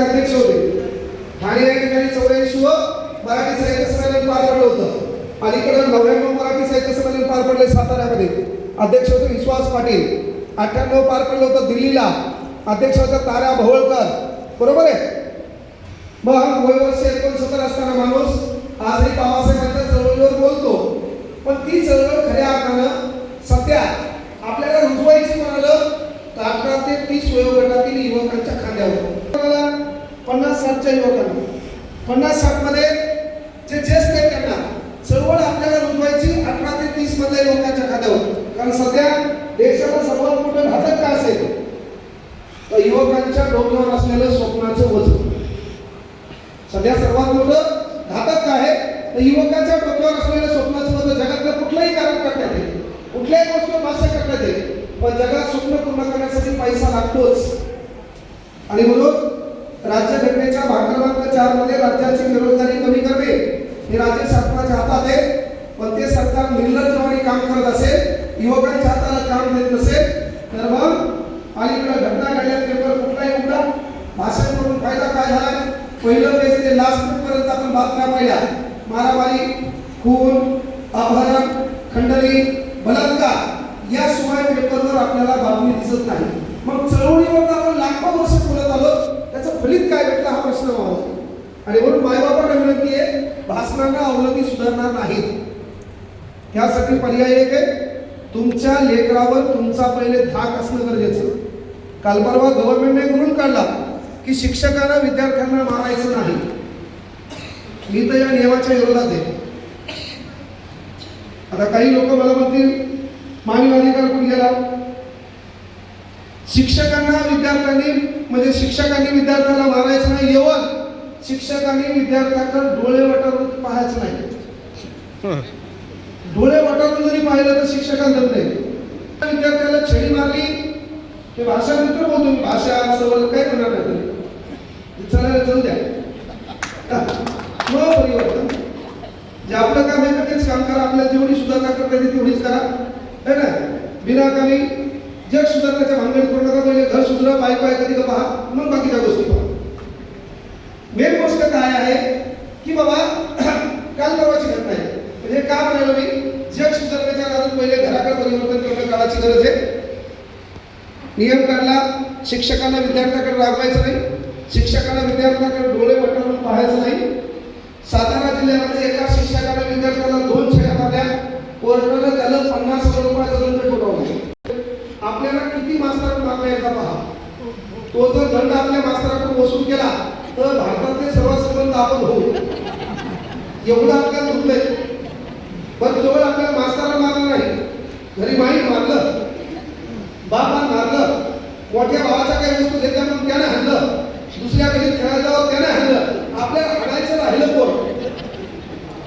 अध्यक्ष होते. ठाणे या ठिकाणी 84 मराठी साहित्य संमेलन पार पडलं होतं. अलीकडे 99 मराठी साहित्य संमेलन पार पडले साताऱ्यामध्ये. अध्यक्ष होते विश्वास पाटील. 98 पार पडलं होतं दिल्लीला. अध्यक्ष होता तारा भवळकर. बरोबर आहे. मग वयवर्ष 69 असताना माणूस आजही बाबासाहेबांच्या चळवळीवर बोलतो. पण ती चळवळ खऱ्या अर्थानं सध्या आपल्याला रुजवायची म्हणालं तर 18 ते 30 वयोगटातील युवकांच्या खांद्यावर 50-60च्या युवकांना 50-60 मध्ये जे ज्येष्ठ आहेत त्यांना चळवळ आपल्याला रुजवायची 18 ते 30 मधल्या युवकांच्या खांद्यावर. कारण सध्या देशाला सर्वात मोठं घातक काय असेल तर युवकांच्या डोक्यावर असलेलं स्वप्नाचं वजन. सध्या सर्वात मोठं घातक काय आहे तर युवकांच्या डोक्यावर असलेलं स्वप्नाचं वजन. जगातलं कुठलंही कारण करण्यात येईल, कुठल्याही गोष्ट भाष्य करण्यात येईल, पण जगात स्वप्न पूर्ण करण्यासाठी पैसा लागतोच. आणि म्हणून राज्यघटनेच्या भाग क्रमांक 4 मध्ये राज्याची बेरोजगारी कमी करणे हे राज्य शासनाच्या हातात आहे. पण ते सरकार निर्लज्जपणे काम करत असेल, युवकांच्या हाताला काम देत नसेल तर मग अलीकडे घटना घडल्या पेपर कुठलाही उघडा भाषण करून फायदा काय झाला. पहिलं पेज ते लास्ट पर्यंत आपण बातम्या पाहिल्या. मारामारी, खून, अपहरण, खंडणी, बलात्कार याशिवाय पेपरवर आपल्याला बातमी दिसत नाही. मग चळवळीवर आपण लाखो वर्ष बोलत आलो, त्याचं फलित काय भेटलं हा प्रश्न मला. आणि म्हणून मायबापांना विनंती आहे, भाषणांना अवलंबी सुधारणार नाहीत. त्यासाठी पर्याय एक आहे, तुमच्या लेकरावर तुमचा पहिले धाक असणं गरजेचं. काल परवा गव्हर्नमेंटने रूल काढला की शिक्षकांना विद्यार्थ्यांना मारायचं नाही. मी तर या नियमाच्या विरोधात आहे. आता काही लोक मला म्हणतील मानवी अधिकार कुठे गेला. शिक्षकांना विद्यार्थ्यांनी म्हणजे शिक्षकांनी विद्यार्थ्याला मारायचं नाही. येवल शिक्षकांनी विद्यार्थ्याकडे डोळे वटारून पाहायचं नाही. डोळे वटारून जरी पाहिलं तर शिक्षकांना नाही. विद्यार्थ्याला छडी मारली ते भाषा मित्र बोलतो मी, भाषा सवल काय होणार नाही. चला जाऊ द्या. मग परिवर्तन जे आपलं काम आहे तेच काम करा. आपल्याला जेवढी सुधारणा करता येते तेवढीच करा, है ना. विनाकामी जग सुधारण्याच्या भानगडीत करू नका. पहिले घर सुधरा, पाय कधी का पहा, मग बाकीच्या गोष्टी पहा. मेन गोष्ट काय आहे की बाबा काल परवाची घटना आहे. म्हणजे का म्हणालो मी, जग सुधारण्याच्या नादात पहिले घराकडे परिवर्तन करणं काळाची गरज आहे. नियम काढला, शिक्षकांना विद्यार्थ्याकडे रागवायचं नाही, शिक्षकांना विद्यार्थ्याकडे डोळे वटारून पाहायचं नाही. सातारा जिल्ह्यामध्ये एका शिक्षकाने विद्यार्थ्याला 2 छड्या मारल्या. कोर्टानं त्याला 50,000 रुपयाचा दंड ठोठावला. आपल्याला किती मास्तरांना मारला एकदा पहा. तो जर दंड आपल्या मास्तराकडून वसूल केला तर भारतातले सर्व संबंध आपण होऊ. एवढं आपल्याला दुखलंय. पण केवळ आपल्याला मास्तरांना मारलं नाही, घरी माहीत मारलं, बापान मारलं, मोठ्या भावाच्या काही वस्तू घेतल्या म्हणून त्याने हाणलं, दुसऱ्या कधी खेळायला जावं त्याने हाणलं. आपल्याला हाणायचं राहिलं कोण.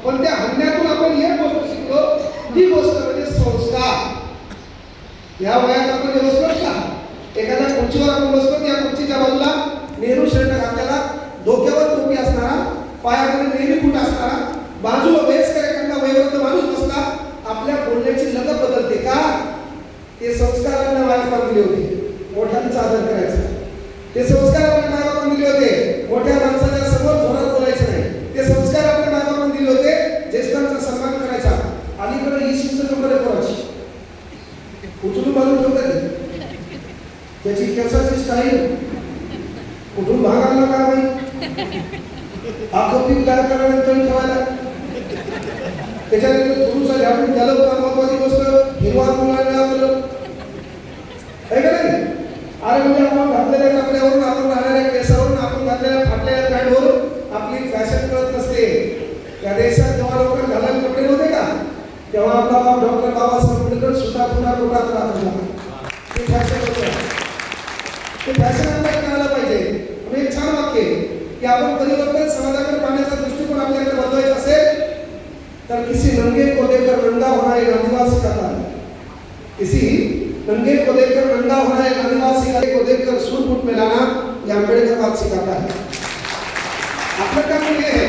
पण त्या हाणण्यातून आपण एक गोष्ट शिकलो, ती गोष्ट म्हणजे संस्कार. या वयात आपण जे बसलो का, एखाद्या खुर्चीवर आपण बसलो, त्या खुर्चीच्या बाजूला नेहरू शर्ट घातलेला, डोक्यावर टोपी असणारा, पायामध्ये नेहमी बूट असणारा, बाजूला वयस्कर एखादा वयोवृद्ध माणूस बसला, आपल्या बोलण्याची लगत बदलते का. ते संस्कार आपल्या मायबापांनी दिले होते, मोठ्यांचा आदर करायचा. ते संस्कार आपल्या मायबापांनी दिले होते, मोठ्या माणसाच्या समोर जोरात बोलायचं नाही. ते संस्कार आपल्या मायबापांनी दिले होते, ज्येष्ठांचा सन्मान करायचा. अलीकडे ही शिस्त नंबर कोणाची उचलून बाजून ठेवतात. त्याची केसाची स्टाईल कुठून भाग आणला काय माहिती. आखोपी काय करण्यानंतर ठेवायला त्याच्यानंतर पुरुषा झाडून त्याला महत्वाची गोष्ट हिरवा मुलांना आपलं आहे का नाही. अरे म्हणजे आपण घातलेल्या कपड्यावरून, आपण राहणाऱ्या केसावरून, आपण घातलेल्या फाटलेल्या पॅन्टवरून आपली फॅशन कळत नसते. त्या देशात जेव्हा लोक घालायला कपडे नव्हते का, तेव्हा आपला बाप डॉक्टर बाबासाहेब आंबेडकर सुद्धा पुन्हा पोटात राहत होता. ते फॅशन होतं. ते फॅशन आपल्याला कळायला पाहिजे. पण एक छान वाक्य की आपण परिवर्तन समाजाकडे पाहण्याचा दृष्टिकोन आपल्याकडे बदलायचा असेल तर किसी नंगे को देखकर नंगा होना एक आदिवासी का था. किसी नंगे को देखकर नंगा होना एक आदिवासी को देखकर सूट में लाना ये आंबेडकर बात सिखाता है. आपलं काम हे आहे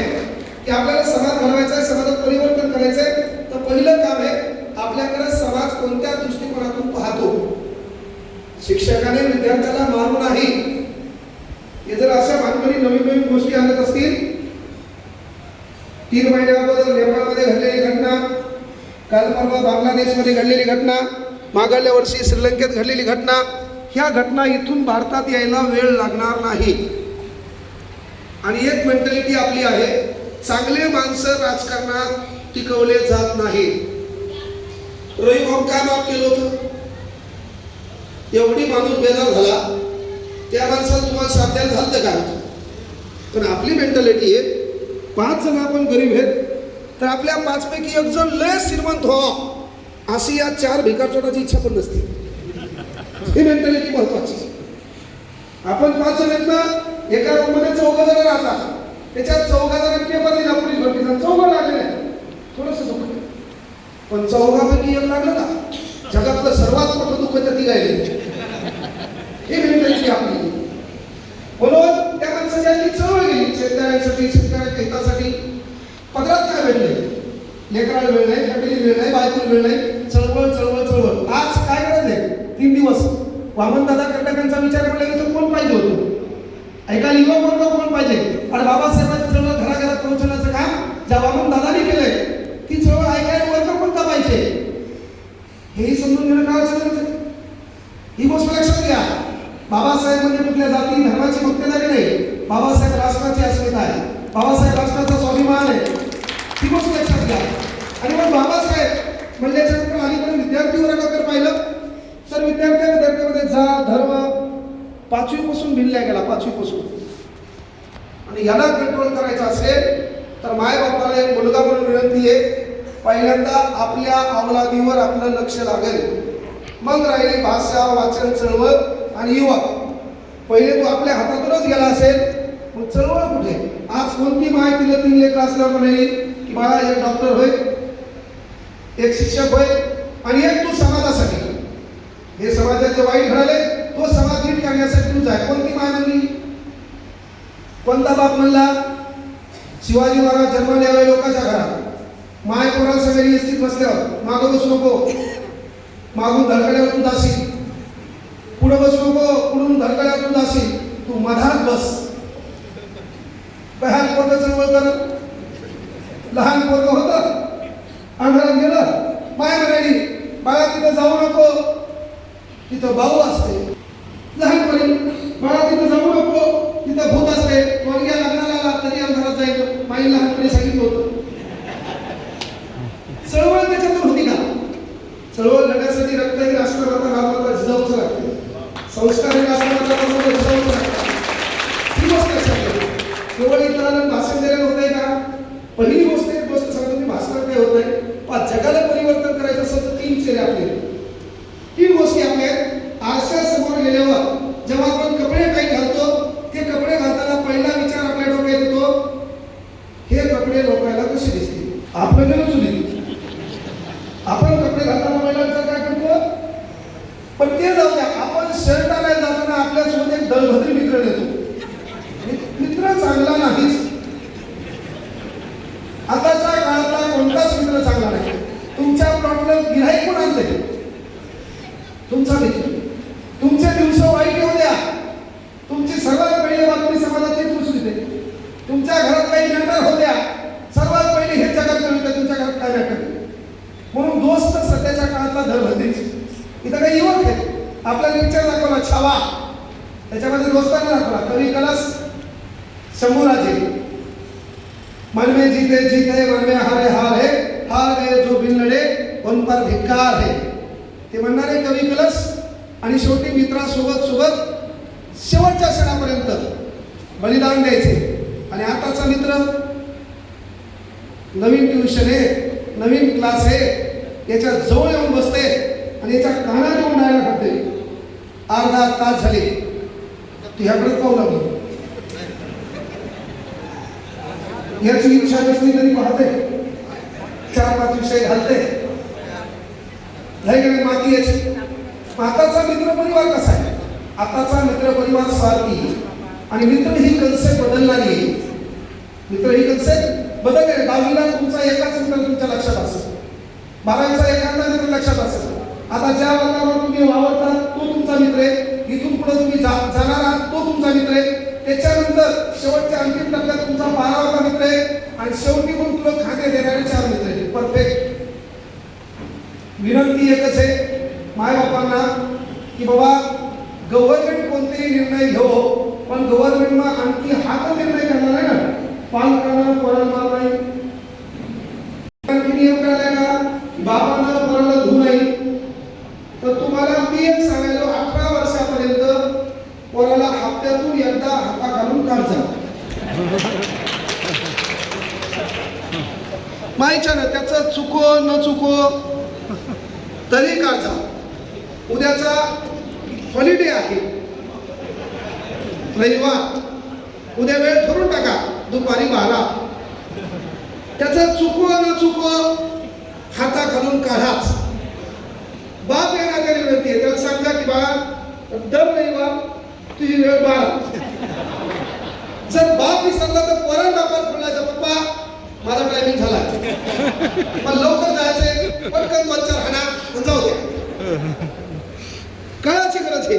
की आपल्याला समाज घडवायचा आहे, समाजात परिवर्तन करायचं आहे. तर पहिलं काम आहे आपल्याकडे समाज कोणत्या दृष्टिकोनातून पाहतो. शिक्षकाने विद्यार्थ्याला मारू नाही हे जर अशा भानगडी नवीन नवीन गोष्टी आणत असतील. 3 महिन्या अगोदर नेपाळमध्ये घडलेली घटना, काल परवा बांगलादेशमध्ये घडलेली घटना, मागल्या वर्षी श्रीलंकेत घडलेली घटना, ह्या घटना इथून भारतात यायला वेळ लागणार नाही. आणि एक मेंटॅलिटी आपली आहे, चांगले माणसं राजकारणात टिकवले जात नाही. रवी भाऊ काय माफ केलं होतं? एवढी माणूस बेजार झाला, त्या माणसाला तुम्हाला साध्याला झालं का? पण आपली मेंटॅलिटी आहे, 5 जण आपण गरीब आहेत तर आपल्या 5 पैकी 1 जण लय श्रीमंत हो, अशी या 4 भिकार चोटाची इच्छा पण नसते. ही मेंटॅलिटी महत्वाची. आपण 5 जण आहेत ना, एका रूममध्ये 4 जण राहतात, त्याच्यात 4 जण पेपर दिला पोलीस भरतीचा, 4 लागले नाही, थोडंसं दुःख. पण 4पैकी 1 लागलं का, जगातलं सर्वात मोठं दुःख त्या तिघायले. ही मेंटॅलिटी आपली. म्हणून त्या माणसाची आपली चळवळ गेली शेतकऱ्यांसाठी, शेतकऱ्यांच्या हितासाठी. पदरात काय भेटले? लेकराला वेळ नाही, फॅमिली वेळ नाही, बायकोला वेळ नाही, चळवळ चळवळ चळवळ. आज काय करायचं आहे? 3 दिवस वामनदादा कर्नाटकांचा विचार म्हणला की तो कोण पाहिजे होतो? ऐकायला युवा वर्ग कोण पाहिजे? आणि बाबासाहेबांची चळवळ घराघरात पोहोचवण्याचं काम ज्या वामनदादांनी केलंय, ती चळवळ ऐकायला वर्ग कोणता पाहिजे? हेही समजून घेणं काळाचं गरज आहे. ही गोष्ट लक्षात घ्या. बाबासाहेब म्हणजे कुठल्या जाती धर्माची मक्तेदारी नाही. बाबासाहेब राष्ट्राची अस्मिता आहे, बाबासाहेब राष्ट्राचा स्वाभिमान आहे. ही गोष्ट लक्षात घ्या. आणि मग बाबासाहेब म्हणल्याच्यानंतर अलीकडे विद्यार्थी वर्गाकडे पाहिलं तर विद्यार्थ्यामध्ये जात धर्म 5वी पासून भिनल्या गेला, 5वी पासून. आणि याला कंट्रोल करायचं असेल तर मायबापाला एक मुलगा म्हणून विनंती आहे, पहिल्यांदा आपल्या अवलादीवर आपलं लक्ष लागेल. मग राहिली भाषा, वाचन, चळवळ आणि युवक. पहिले तू आपल्या हातातूनच गेला असेल, मग चळवळ कुठे? आज कोणती माहितीला 3 लेकरं असल्यावर म्हणाली की बाळा एक डॉक्टर होय, एक शिक्षक होय, आणि एक तू समाजासाठी. हे समाजाचे वाईट घडाले, तो समाज नीट करण्यासाठी तू जाय. कोणती माय म्हणली? कोणता बाप म्हणला? शिवाजी महाराज जन्माला यावे लोकांच्या घरात, माय पोराला सगळी व्यवस्थित बसल्यावर मागं बसू नको, मागून धडकड्यावर तू जाशील, पुढे बसू नको, पुढून धडकड्यावर तू जाशील, तू मधात बस. लहान पोरग चळवळ करत, लहान पोरग होतं, अंधारात गेलं, माय म्हणाली बाळा तिथं जाऊ नको, तिथं भाऊ असते. लहानपणी बाळा तिथं जाऊ नको, तिथं भूत असते. पोरग्या लग्नाला आला तरी अंधारात जायचं, माई लहानपणी सांगितलं होतं. चळवळ त्याच्यातून होती का? चळवळ लढण्यासाठी रक्तही राष्ट्रमाता राजमाता जिजाऊच लागते, संस्कारी राष्ट्रमाता जिजाऊच लागतात. ही गोष्ट लक्षात घ्या. केवळ इतरांना भाषण द्यायला होत आहे का? पहिली गोष्ट एक गोष्ट सांगतो मी, भाषणात काय होत नाही. जगाला परिवर्तन करायचं असेल तर 3 चेहरे आपले, 3 गोष्टी आपल्या. आरशा समोर गेल्यावर जेव्हा आपण कपडे काही घालतो, ते कपडे घालताना पहिला विचार आपल्या डोक्यात येतो, हे कपडे लोकांना कसे दिसतील? आपलं गेलं चुलीत. आपण कपडे घालताना पहिला विचार काय करतो? पण ते जाऊ द्या, आपण शर्ट आणायला जाताना आपल्यासोबत एक दलभद्री मित्र नेतो. मित्र चांगला नाहीच. आताच्या काळातला कोणताच मित्र चांगला नाही. तुमच्या प्लॉटला गिऱ्हाईक कोण आणते? तुमचा मित्र. तुमचे दिवस वाईट येऊ द्या, तुमची सर्वात पहिली बातमी समाजात ते पोचली. तुमच्या घरात काही मॅटर होऊ द्या, सर्वात पहिली हे जगात कळते तुमच्या घरात काय मॅटर. म्हणून दोस्त सध्याच्या काळातला दलभद्रीच. इथं काही युवक आहे, आपल्याला पिक्चर दाखवला छावा, त्याच्यामध्ये दोस्तांना दाखवला कवी कलश शंभूराजे, मन में जीते जीते मन में हारे हारे, हार गए जो बिन लढे उन पर धिक्कार है. ते म्हणणारे कवी कलश. आणि शेवटी मित्रासोबत शेवटच्या क्षणापर्यंत बलिदान द्यायचे. आणि आताचा मित्र नवीन ट्युशन आहे, नवीन क्लास आहे, याच्या जवळ येऊन बसते आणि याच्या कानात येऊन डायला करते. अर्धा तास झाले तू ह्याकडे पाहू लागलो, याची इच्छा नसली तरी पाहते, 4-5 विषय घालते. माती याची. आताचा मित्र परिवार कसा आहे? आताचा मित्र परिवार स्वार्थी. आणि मित्र ही कन्सेप्ट बदलणारी आहे. मित्र ही कन्सेप्ट बदलते. 10वीला तुमचा एकाच मित्र तुमच्या लक्षात असेल, 12वीचा एखादा मित्र लक्षात असेल. आता ज्या वर्गावर तुम्ही वावरतात तो तुमचा मित्र आहे, इथून पुढे तुम्ही जाणार आहात तो तुमचा मित्र आहे. त्याच्यानंतर शेवटच्या अंतिम टप्प्यात तुमचा 12वा मित्र आहे आणि शेवटी पण तुला खाणे देणारे 4 मित्र आहे. परफेक्ट. विनंती एकच आहे मायबापांना की बाबा गव्हर्नमेंट कोणतेही निर्णय घेऊ, पण गव्हर्नमेंटમાં आणखी हा तर निर्णय करणार आहे ना, पालकांना पोरांना नाही, आणखी नियम काढलाय का बापांना पोराला धू नाही. तर तुम्हाला मी एक सांगायलो 18 वर्षापर्यंत पोराला हप्त्यातून एकदा हाता घालून काढजा. माहिती ना त्याचं चुको न चुको तरी काढजा. उद्याचा हॉलिडे आहे, रविवार, उद्या वेळ ठरवून टाका दुपारी 12. त्याचं चुको न चुको हाता घालून काढाच. बाप येण्याची विनंती आहे, त्याला सांगा की बाळा दर रविवार तुझी वेळ 12. जर बाप विसरला तर परत बापात बोलायचं पप्पा माझा टायमिंग झाला, पण लवकर जायचंय, पटकन 2-4 हाणा जाऊ द्या. कळायची गरज आहे.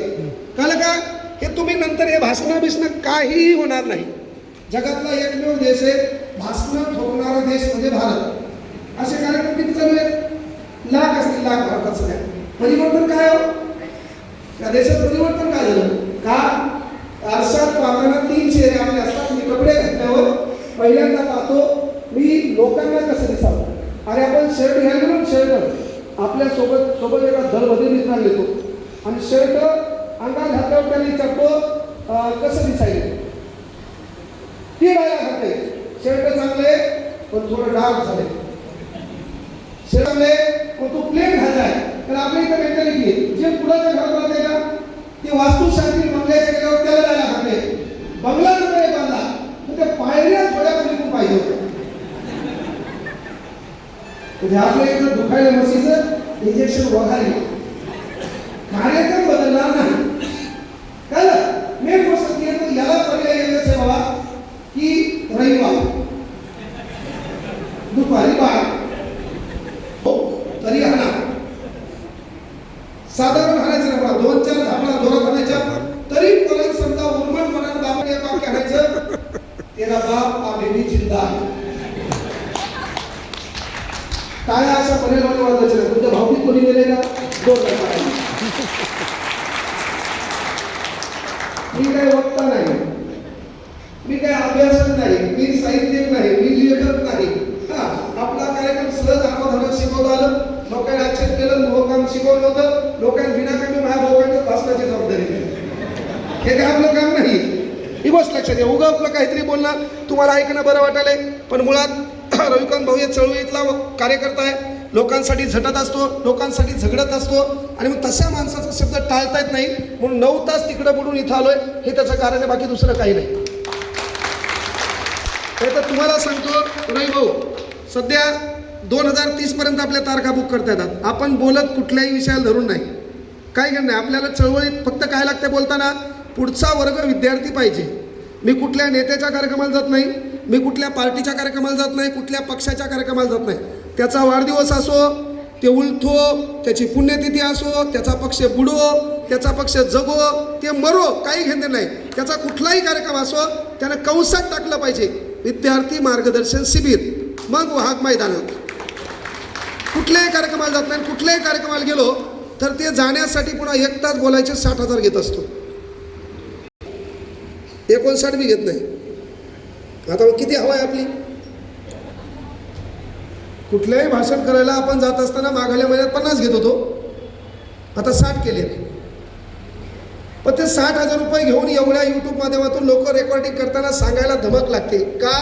कळलं का? हे तुम्ही नंतर हे भाषण काहीही होणार नाही. जगातला एकमेव देश आहे भाषण ठोकणारा देश म्हणजे भारत. असे कार्यक्रम किती चालू आहेत? लाख असतील, लाख भारतात सगळ्या. परिवर्तन काय हो? या देशात परिवर्तन काय झालं? का आरशात पाहताना 3 चेहरे आपले असतात. मी कपडे घातल्यावर पहिल्यांदा पाहतो मी लोकांना कसं दिसावं. अरे आपण शर्ट घ्यायला गेलो, शर्ट आपल्या सोबत एका दलमध्ये मित्रांना येतो आणि शर्ट अंगात घातल्यावर त्यांनी विचारतो कसं दिसायला. ती राहायला घालते शर्ट चांगले पण थोडं डार्क झाले, शर्ट चांगले पण तो प्लेन घालाय. तर आपल्या इथं मेंटॅलिटी आहे जे पुढच्या घरात राहते का ते वास्तुशांती बंगल्याच्या गेल्यावर त्याला जायला घालते. बंगला जर बांधला तर त्या पायऱ्या थोड्या कमी पाहिजे होत्या. आपल्या इथं दुखायला म्हशीचं इंजेक्शन वगैरे कार्यक्रम बदलणार नाही. कळलं? मेन गोष्ट ती आहे याला पर्याय एकच आहे बाबा की रविवार दुपारी 12 तरी हाणा. साधारण हाणायचं ना, 2-4 धापला जोरात हाणायच्या तरी परत समजा उर्मटपणानं बापाने एक वाक्य हाणायचं, तेरा बाप अभी भी जिंदा है. काय अशा पर्यावरण वादायचं तुमच्या भावनिक कोणी गेले का? 2 मी काय वक्ता नाही, मी काय अभ्यासक नाही, मी साहित्यिक नाही, मी लेखक नाही. आपला कार्यक्रम सहज अनावधानात शिकवता आलं, लोकांनी आक्षेप केलं, मोहकाम शिकवलं होतं, लोकांनी विनाकामी माझ्या लोकांच्या भाषणाची जबाबदारी घेतली. हे काय आपलं काम नाही. ही गोष्ट लक्षात घ्या. उगा आपलं काहीतरी बोलणं तुम्हाला ऐकणं बरं वाटायलंय, पण मुळात रविकांत भाऊ या चळवळीतला कार्यकर्ता आहे. लोकांसाठी झटत असतो, लोकांसाठी झगडत असतो आणि मग तशा माणसाचा शब्द टाळता येत नाही म्हणून 9 तास तिकडे बुडून इथं आलोय. हे त्याचं कारण आहे, बाकी दुसरं काही नाही. हे तर तुम्हाला सांगतो रवी भाऊ, सध्या 2030 पर्यंत आपल्या तारखा बुक करता येतात. आपण बोलत कुठल्याही विषयाला धरून नाही, काय घेणं नाही. आपल्याला चळवळीत फक्त काय लागतं बोलताना, पुढचा वर्ग विद्यार्थी पाहिजे. मी कुठल्या नेत्याच्या कार्यक्रमाला जात नाही, मी कुठल्या पार्टीच्या कार्यक्रमाला जात नाही, कुठल्या पक्षाच्या कार्यक्रमाला जात नाही. त्याचा वाढदिवस असो, ते उलथो, त्याची पुण्यतिथी असो, त्याचा पक्ष बुडवो, त्याचा पक्ष जगो, ते मरो, काही घेणं नाही. त्याचा कुठलाही कार्यक्रम असो त्यानं कंसात टाकलं पाहिजे विद्यार्थी मार्गदर्शन शिबिर, मग वाहक मैदानात. कुठल्याही कार्यक्रमाला जात नाही. कुठल्याही कार्यक्रमाला गेलो तर ते जाण्यासाठी पुन्हा 1 तास बोलायचे 60,000 घेत असतो, 59 बी घेत नाही. आता मग किती हवा आहे आपली? कुठल्याही भाषण करायला आपण जात असताना मागल्या महिन्यात 50 घेत होतो, आता 60 केले. पण ते 60,000 रुपये घेऊन एवढ्या यूट्यूब माध्यमातून लोक रेकॉर्डिंग करताना सांगायला धमक लागते का?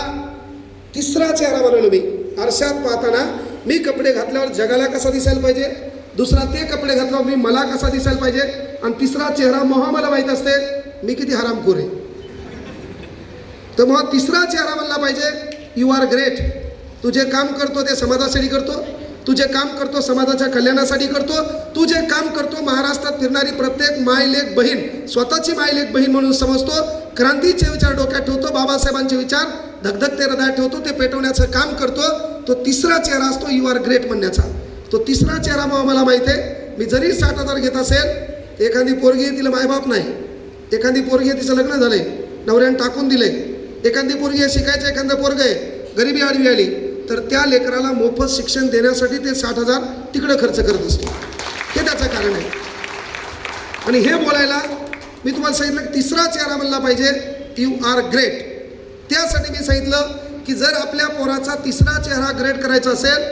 तिसरा चेहरा बनवलो मी. आरशात पाहताना मी कपडे घातल्यावर जगाला कसा दिसायला पाहिजे, दुसरा ते कपडे घातल्यावर मी मला कसा दिसायला पाहिजे, आणि तिसरा चेहरा मला माहीत असते मी किती हरामखोर आहे. तर मग तिसरा चेहरा बनला पाहिजे, यू आर ग्रेट. तू जे काम करतो ते समाजासाठी करतो, तू जे काम करतो समाजाच्या कल्याणासाठी करतो, तू जे काम करतो महाराष्ट्रात फिरणारी प्रत्येक मायलेक बहीण स्वतःची मायलेक बहीण म्हणून समजतो, क्रांतीचे विचार डोक्यात ठेवतो, बाबासाहेबांचे विचार धगधगते हृदयात ठेवतो, ते पेटवण्याचं काम करतो. तो तिसरा चेहरा असतो यू आर ग्रेट म्हणण्याचा. तो तिसरा चेहरा मला माहिती आहे. मी जरी 60,000 घेत असेल, एखादी पोरगी तिला मायबाप नाही, एखादी पोरगी तिचं लग्न झालंय, नवऱ्यानं टाकून दिले, एखादी पोरगी आहे शिकायचं, एखादं पोरग आहे गरिबी आडवी आली, तर त्या लेकराला मोफत शिक्षण देण्यासाठी ते 60,000 तिकडं खर्च करत असतो. हे त्याचं कारण आहे. आणि हे बोलायला मी तुम्हाला सांगितलं की तिसरा चेहरा म्हणला पाहिजे, यू आर ग्रेट. त्यासाठी मी सांगितलं की जर आपल्या पोराचा तिसरा चेहरा ग्रेट करायचा असेल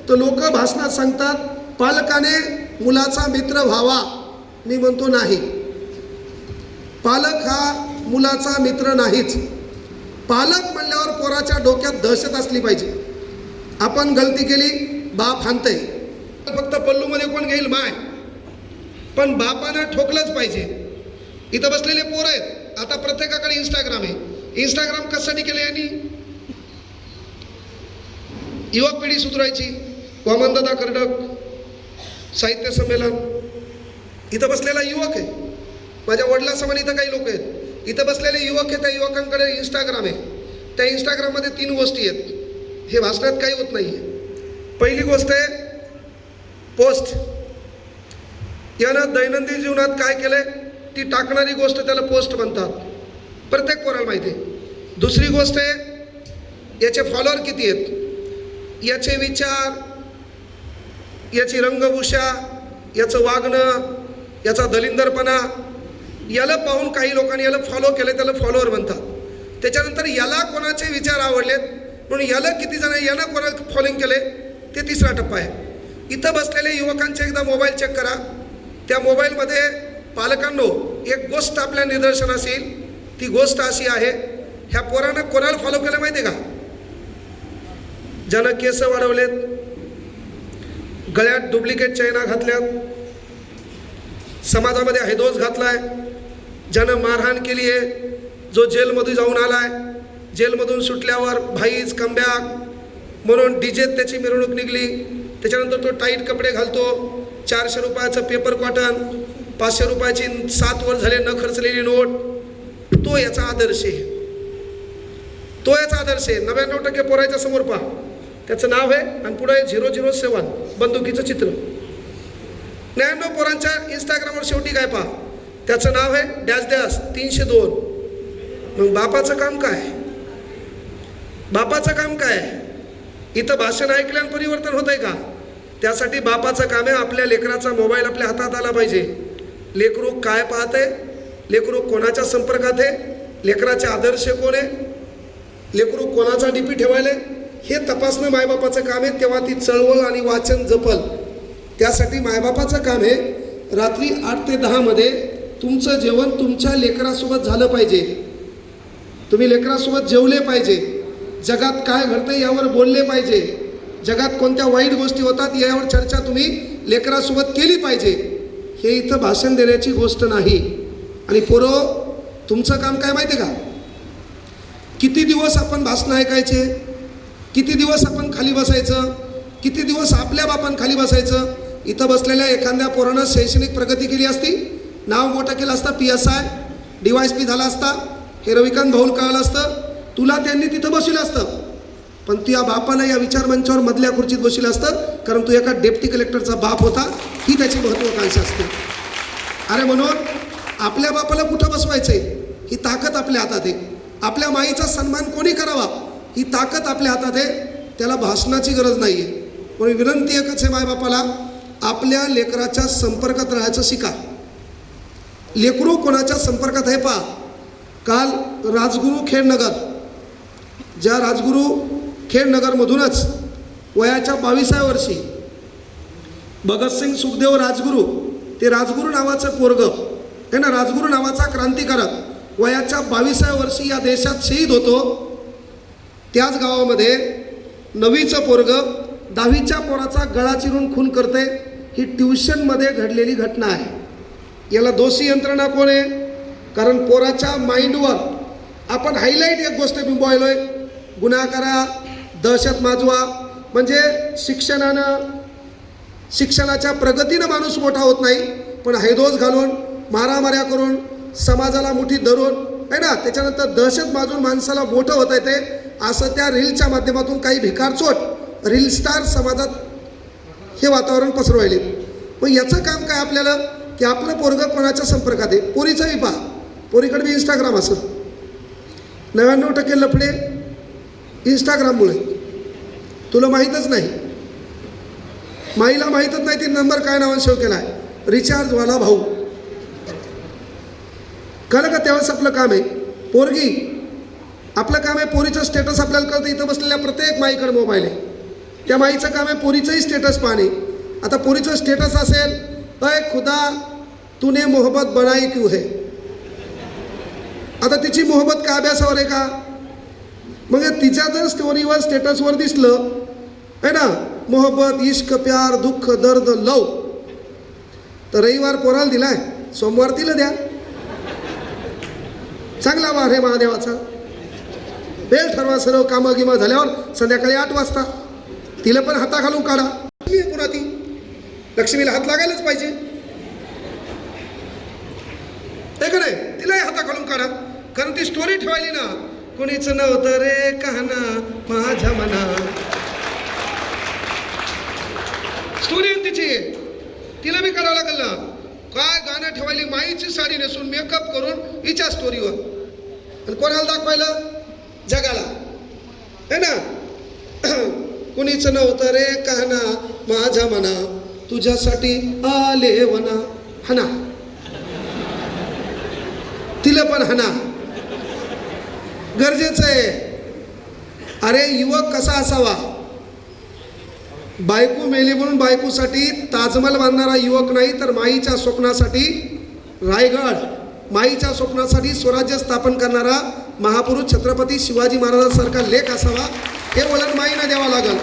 तर लोक भाषणात सांगतात पालकाने मुलाचा मित्र व्हावा. मी म्हणतो नाही, पालक हा मुलाचा मित्र नाहीच. पालक म्हणल्यावर पोराच्या डोक्यात दहशत असली पाहिजे. आपण गलती केली, बाप हाणतंय, फक्त पल्लूमध्ये कोण घेईल माय, पण बापानं ठोकलंच पाहिजे. इथं बसलेले पोर आहेत, आता प्रत्येकाकडे इंस्टाग्राम आहे. इंस्टाग्राम कशासाठी केलं यांनी? युवक पिढी सुधारायची. वामनदादा कर्डक साहित्य संमेलन, इथं बसलेला युवक आहे, माझ्या वडिलांसमान इथं काही लोक आहेत, इथं बसलेले युवक आहेत, त्या युवकांकडे इंस्टाग्राम आहे. त्या इंस्टाग्राममध्ये 3 गोष्टी आहेत. हे भाषणात काही होत नाही आहे. पहिली गोष्ट आहे पोस्ट. यानं दैनंदिन जीवनात काय केलंय ती टाकणारी गोष्ट त्याला पोस्ट म्हणतात, प्रत्येक पोराला माहिती आहे. दुसरी गोष्ट आहे याचे फॉलोअर किती आहेत, याचे विचार, याची रंगभूषा, याचं वागणं, याचा दलिंदरपणा, याला पाहून काही लोकांनी याला फॉलो केले, त्याला फॉलोअर म्हणतात. त्याच्यानंतर याला कोणाचे विचार आवडलेत म्हणून याला किती जण, यानं कोणाला फॉलोइंग केले, ते तिसरा टप्पा आहे. इथं बसलेले युवकांचे एकदा मोबाईल चेक करा. त्या मोबाईलमध्ये पालकांनो एक गोष्ट आपल्या निदर्शनास येईल. ती गोष्ट अशी आहे, ह्या पोरानं कोणाला फॉलो केलं माहिती आहे का? ज्यानं केस वाढवलेत, गळ्यात डुप्लिकेट चैना घातल्यात, समाजामध्ये हैदोस घातलाय, ज्यानं मारहाण केली आहे, जो जेलमध्ये जाऊन आलाय, जेलमधून सुटल्यावर भाईज कमबॅक म्हणून डीजेत त्याची मिरवणूक निघली, त्याच्यानंतर तो टाईट कपडे घालतो, 400 रुपयाचं पेपर कॉटन, 500 रुपयाची 7 वर झाले न खर्चलेली नोट. तो याचा आदर्श आहे, तो याचा आदर्श आहे. 99% पोराच्या समोर पहा, त्याचं नाव आहे आणि पुढे 007 बंदुकीचं चित्र. 99 पोरांच्या इंस्टाग्रामवर शेवटी काय पहा, त्याचं नाव आहे डॅश डॅश 302. मग बापाचं काम काय? बापाचं काम काय? इथं भाषण ऐकल्यानं परिवर्तन होतंय का? त्यासाठी बापाचं काम आहे आपल्या लेकराचा मोबाईल आपल्या हातात आला पाहिजे. लेकरू काय पाहते, लेकरू कोणाच्या संपर्कात आहे, लेकराचे आदर्श कोण आहे, लेकरू कोणाचा डीपी ठेवायला, हे तपासणं मायबापाचं काम आहे. तेव्हा ती चळवळ आणि वाचन जपल. त्यासाठी मायबापाचं काम आहे रात्री 8 ते 10 मध्ये तुमचं जेवण तुमच्या लेकरासोबत झालं पाहिजे. तुम्ही लेकरासोबत जेवले पाहिजे, जगात काय घडतं यावर बोलले पाहिजे, जगात कोणत्या वाईट गोष्टी होतात यावर चर्चा तुम्ही लेकरासोबत केली पाहिजे. हे इथं भाषण देण्याची गोष्ट नाही. आणि पोरं, तुमचं काम काय माहिती आहे का? किती दिवस आपण भाषणं ऐकायचे, किती दिवस आपण खाली बसायचं, किती दिवस आपल्या बापान खाली बसायचं. इथं बसलेल्या एखाद्या पोरानं शैक्षणिक प्रगती केली असती, नाव मोठं केलं असतं, PSI DYSP झाला असता, हे रविकांत भाऊल कळलं असतं, तुला त्यांनी तिथं बसवलं असतं. पण तुझ्या बापाला या विचारमंचावर मधल्या खुर्चीत बसवलं असतं, कारण तू एका डेप्टी कलेक्टरचा बाप होता. ही त्याची महत्त्वाकांक्षा असते. अरे म्हणून आपल्या बापाला कुठं बसवायचंय, ही ताकद आपल्या हातात आहे. आपल्या माईचा सन्मान कोणी करावा, ही ताकद आपल्या हातात आहे. त्याला भाषणाची गरज नाही आहे. म्हणून विनंती एकच आहे मायबापाला, आपल्या लेकराच्या संपर्कात राहायचं शिका. लेकरू कोणाच्या संपर्कात आहे पहा. काल राजगुरू खेडनगर, ज्या राजगुरू खेडनगरमधूनच वयाच्या 22व्या वर्षी भगतसिंग सुखदेव राजगुरू, ते राजगुरू नावाचं पोरग आहे ना, राजगुरू नावाचा क्रांतिकारक वयाच्या 22व्या वर्षी या देशात शहीद होतो. त्याच गावामध्ये 9वीचं पोरग 10वीच्या पोराचा गळा चिरून खून करते. ही ट्युशनमध्ये घडलेली घटना आहे. याला दोषी यंत्रणा कोण आहे? कारण पोराच्या माइंडवर आपण हायलाईट एक गोष्ट बिंबवायलोय, गुन्हा करा, दहशत माजवा, म्हणजे शिक्षणाच्या प्रगतीनं माणूस मोठा होत नाही, पण हैदोस घालून, मारामाऱ्या करून, समाजाला मुठीत धरून आहे ना, त्याच्यानंतर दहशत माजून माणसाला मोठं होता येते. असं त्या रीलच्या माध्यमातून काही भिकारचोट रील स्टार समाजात हे वातावरण पसरवायले. मग याचं काम काय आपल्याला, की आपलं पोरगं कोणाच्या संपर्कात आहे. पोरीचंही पहा, पोरीकडे बी इंस्टाग्राम असेल, 99% लफडे इंस्टाग्राममुळे. तुला माहीतच नाही, माईला माहीतच नाही ती नंबर काय नावाने सेव्ह केला आहे, रिचार्जवाला भाऊ. कळलं का? तेव्हाच आपलं काम आहे. पोरगी, आपलं काम आहे पोरीचं स्टेटस आपल्याला कळतं. इथं बसलेल्या प्रत्येक माईकडे मोबाईल आहे. त्या माईचं काम आहे पोरीचंही स्टेटस पाहणे. आता पोरीचं स्टेटस असेल, अय खुदा तूने मोहब्बत बनाई क्यों है. आता तिची मोहब्बत का अभ्यासावर आहे का? मग तिच्या जर स्टोरीवर स्टेटसवर दिसलं आहे ना मोहब्बत, इश्क, प्यार, दुःख, दर्द, लव, तर रविवार पोराला दिलाय, सोमवार तिला द्या. चांगला वार आहे महादेवाचा. वेळ ठरवा, सर्व कामं गिमं झाल्यावर संध्याकाळी 8 वाजता तिला पण हाता घालून काढा. लक्ष्मी आहे पुन्हा ती, लक्ष्मीला हात लागायलाच पाहिजे, ते का नाही? तिलाही हाता घालून काढा. कारण ती स्टोरी ठेवायली ना, कोणीच नव्हतं रे कहाणा माझ्या मना. स्टोरी तिची, तिला बी करावं लागेल ना. काय गाणं ठेवायली, माईची साडी नेसून मेकअप करून हिच्या स्टोरीवर, आणि कोणाला दाखवायला? जगाला, है ना. कुणीच नव्हतं रे कहाणा माझ्या मना, तुझ्यासाठी आले वना. हना, तिला पण हना गरजेचं आहे. अरे युवक कसा असावा? बायको मेली म्हणून बायकोसाठी ताजमहल बांधणारा युवक नाही, तर माईच्या स्वप्नासाठी रायगड, माईच्या स्वप्नासाठी स्वराज्य स्थापन करणारा महापुरुष छत्रपती शिवाजी महाराजांसारखा लेख असावा. हे वळण माईनं द्यावं लागल.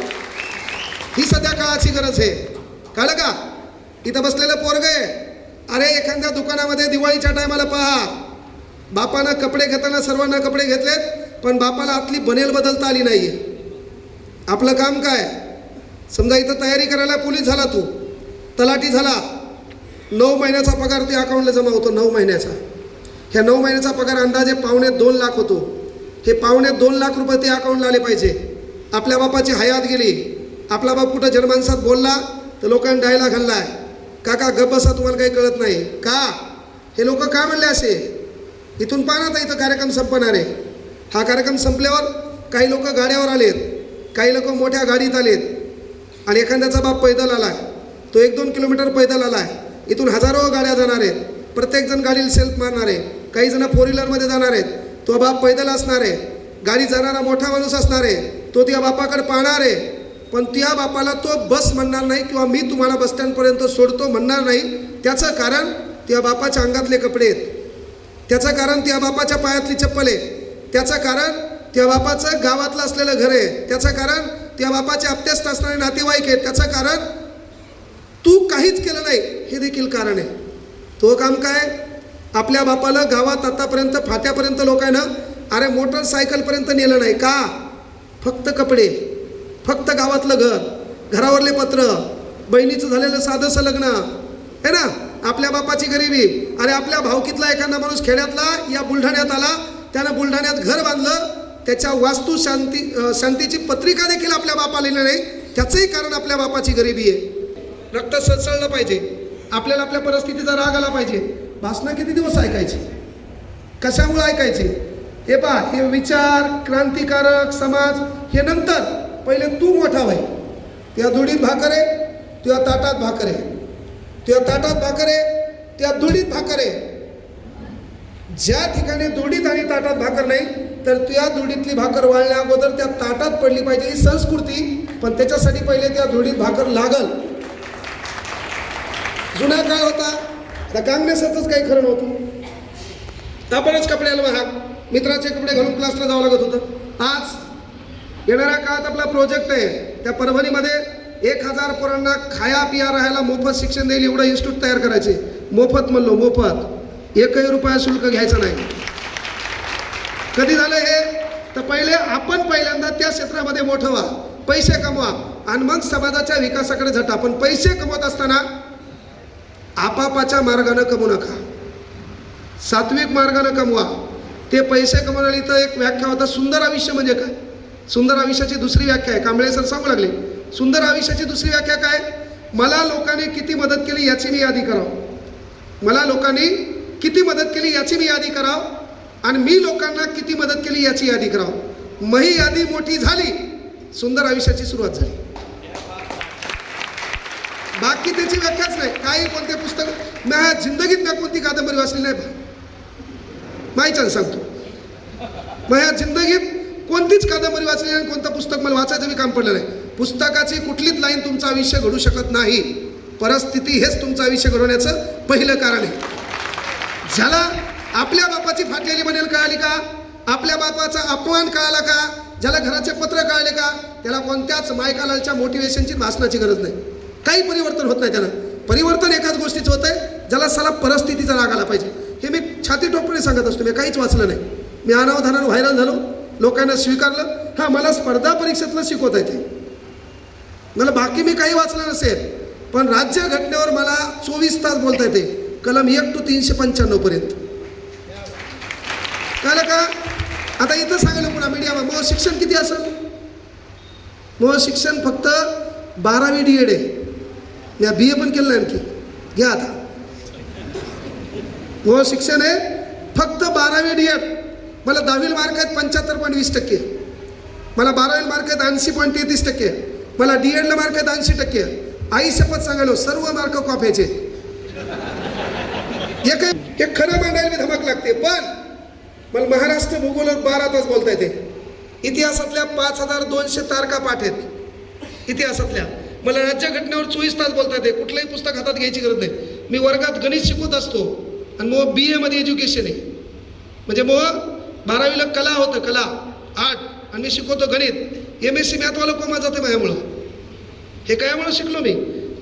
ही सध्या काळाची गरज आहे. कळलं का? इथं बसलेलं पोरग आहे. अरे एखाद्या दुकानामध्ये दिवाळीच्या टायमाला पहा, बापानं कपडे घेताना सर्वांना कपडे घेतलेत, पण बापाला आतली बनेल बदलता आली नाही. आपलं काम काय? समजा इथं तयारी करायला पोलीस झाला, तू तलाठी झाला, 9 महिन्याचा पगार ते अकाउंटला जमा होतो. 9 महिन्याचा, ह्या 9 महिन्याचा पगार अंदाजे 2.25 लाख होतो. हे 2.25 लाख रुपये ते अकाउंटला आले पाहिजे. आपल्या बापाची हयात गेली, आपला बाप कुठं जनमानसात बोलला तर लोकांनी डायलॉग घाललाय, काका गप्प बसा, तुम्हाला काही कळत नाही का? हे लोक का म्हणले असे? इथून पाहणार तर इथं कार्यक्रम संपणार आहे. हा कार्यक्रम संपल्यावर काही लोक गाड्यावर आलेत, काही लोक मोठ्या गाडीत आलेत, आणि एखाद्याचा बाप पैदल आला आहे, तो 1-2 किलोमीटर पैदल आला आहे. इथून हजारो गाड्या जाणार आहेत, प्रत्येकजण गाडीला सेल्फ मारणार आहे. काही जण 4 व्हीलरमध्ये जाणार आहेत, तो बाप पैदल असणार आहे. गाडी जाणारा मोठा माणूस असणार आहे, तो त्या बापाकडे पाहणार आहे. पण त्या बापाला तो बस म्हणणार नाही, किंवा मी तुम्हाला बसस्टँडपर्यंत सोडतो म्हणणार नाही. त्याचं कारण त्या बापाच्या अंगातले कपडे आहेत, त्याचं कारण त्या बापाच्या पायातली चप्पल आहे, त्याचं कारण त्या बापाचं गावातलं असलेलं घर आहे, त्याचं कारण त्या बापाचे अप्त्यास्त असणारे नातेवाईक आहेत, त्याचं कारण तू काहीच केलं नाही हे देखील कारण आहे. तो काम काय? आपल्या बापाला गावात आतापर्यंत फाट्यापर्यंत लोकांना अरे मोटरसायकलपर्यंत नेलं नाही का? फक्त कपडे, फक्त गावातलं घर, घरावरले पत्र, बहिणीचं झालेलं साधंसं लग्न आहे ना, आपल्या बापाची गरिबी. अरे आपल्या भावकीतला एखादा माणूस खेड्यातला या बुलढाण्यात आला, त्यानं बुलढाण्यात घर बांधलं, त्याच्या वास्तू शांतीची पत्रिका देखील आपल्या बापाला लिहिलं नाही. त्याचंही कारण आपल्या बापाची गरिबी आहे. रक्त सळसळलं पाहिजे, आपल्याला आपल्या परिस्थितीचा राग आला पाहिजे. भाषणं किती दिवस ऐकायची? कशामुळे ऐकायची? हे पहा, हे विचार क्रांतिकारक समाज हे नंतर, पहिले तू मोठा व्हाय. त्या धुडीत भाकर आहे, तुझ्या ताटात भाकर आहे, तुझ्या ताटात भाकर आहे, त्या धुडीत भाकर आहे. ज्या ठिकाणी धुडीत आणि ताटात भाकर नाही, तर त्या धुडीतली भाकर वाळण्या अगोदर त्या ताटात पडली पाहिजे, ही संस्कृती. पण त्याच्यासाठी पहिले त्या धुडीत भाकर लागल. जुना काळ होता, आता काँग्रेसच काही खरं नव्हतं. आपणच कपड्याला महाग, मित्राचे कपडे घालून क्लासला जावं लागत होतं. आज येणाऱ्या काळात आपला प्रोजेक्ट आहे, त्या परभणीमध्ये 1000 पोरांना खाया पिया राहायला मोफत शिक्षण देईल एवढं इन्स्टिट्यूट तयार करायचे. मोफत म्हणलो, मोफत, 1 रुपया शुल्क घ्यायचं नाही. कधी झालं हे? तर पहिले आपण पहिल्यांदा त्या क्षेत्रामध्ये मोठं व्हा, पैसे कमवा, आणि मग समाजाच्या विकासाकडे झटा. पण पैसे कमवत असताना आपापाच्या मार्गानं कमवू नका, सात्विक मार्गानं कमवा. ते पैसे कमवण्याला इथं एक व्याख्या होता, सुंदर आयुष्य म्हणजे काय? सुंदर आयुष्याची दुसरी व्याख्या आहे, कांबळे सर सांगू लागले. सुंदर आयुष्याची दुसरी व्याख्या काय? मला लोकांनी किती मदत केली याची मी यादी करावं, मला लोकांनी किती मदत केली याची मी यादी करावं, आणि मी लोकांना किती मदत केली याची यादी करावं. मग ही यादी मोठी झाली, सुंदर आयुष्याची सुरुवात झाली. बाकी त्याची व्याख्याच नाही. काही कोणते पुस्तक माझ्या जिंदगीत मी कोणती कादंबरी वाचली नाही. माहीच सांगतो, माझ्या जिंदगीत कोणतीच कादंबरी वाचली नाही, कोणतं पुस्तक मला वाचायचं मी काम पडलं नाही. पुस्तकाची कुठलीच लाईन तुमचं आयुष्य घडू शकत नाही. परिस्थिती हेच तुमचं आयुष्य घडवण्याचं पहिलं कारण आहे. ज्याला आपल्या बापाची फाटलेली बनेल कळाली का, आपल्या बापाचा अपमान कळाला का, ज्याला घराचे पत्र कळले का, त्याला कोणत्याच मायकालालच्या मोटिवेशनची भाषणाची गरज नाही. काही परिवर्तन होत नाही. त्यानं परिवर्तन एकाच गोष्टीचं होतंय, ज्याला साला परिस्थितीचा राग आला पाहिजे. हे मी छाती ठोकपणे सांगत असतो. मी काहीच वाचलं नाही. मी अनावधानानं व्हायरल झालो, लोकांना स्वीकारलं. हां, मला स्पर्धा परीक्षेतलं शिकवता येते, मला बाकी मी काही वाचलं नसेल, पण राज्यघटनेवर मला 24 तास बोलता येते, कलम 1 to 395 पर्यंत. कळलं का? आता इथं सांगायला पुन्हा मीडियावर मग शिक्षण किती असेल? मग शिक्षण फक्त 12वी DED आहे. मी BA पण केलं नाही आणखी. घ्या आता. मग शिक्षण आहे फक्त 12वी DED. मला 10वी मार्क आहेत 75.20%, मला 12वी मार्क आहेत 80.33%, मला DEDला मार्क आहेत 80%. आई शपथ सांगायलो सर्व मार्क कॉप्याचे. हे खरं मांडायला मी धमक लागते. पण मला महाराष्ट्र भूगोल 12 तास बोलता येते. इतिहासातल्या 5200 तारखा पाठ आहेत इतिहासातल्या. मला राज्यघटनेवर 24 तास बोलता येते. कुठलंही पुस्तक हातात घ्यायची गरज नाही. मी वर्गात गणित शिकवत असतो आणि मग BA मध्ये एज्युकेशन आहे. म्हणजे मग 12वीला कला होतं, कला आर्ट, आणि मी शिकवतो गणित. MSc मॅथवाला कोमा जाते माझ्यामुळं. हे कयामुळं शिकलो मी.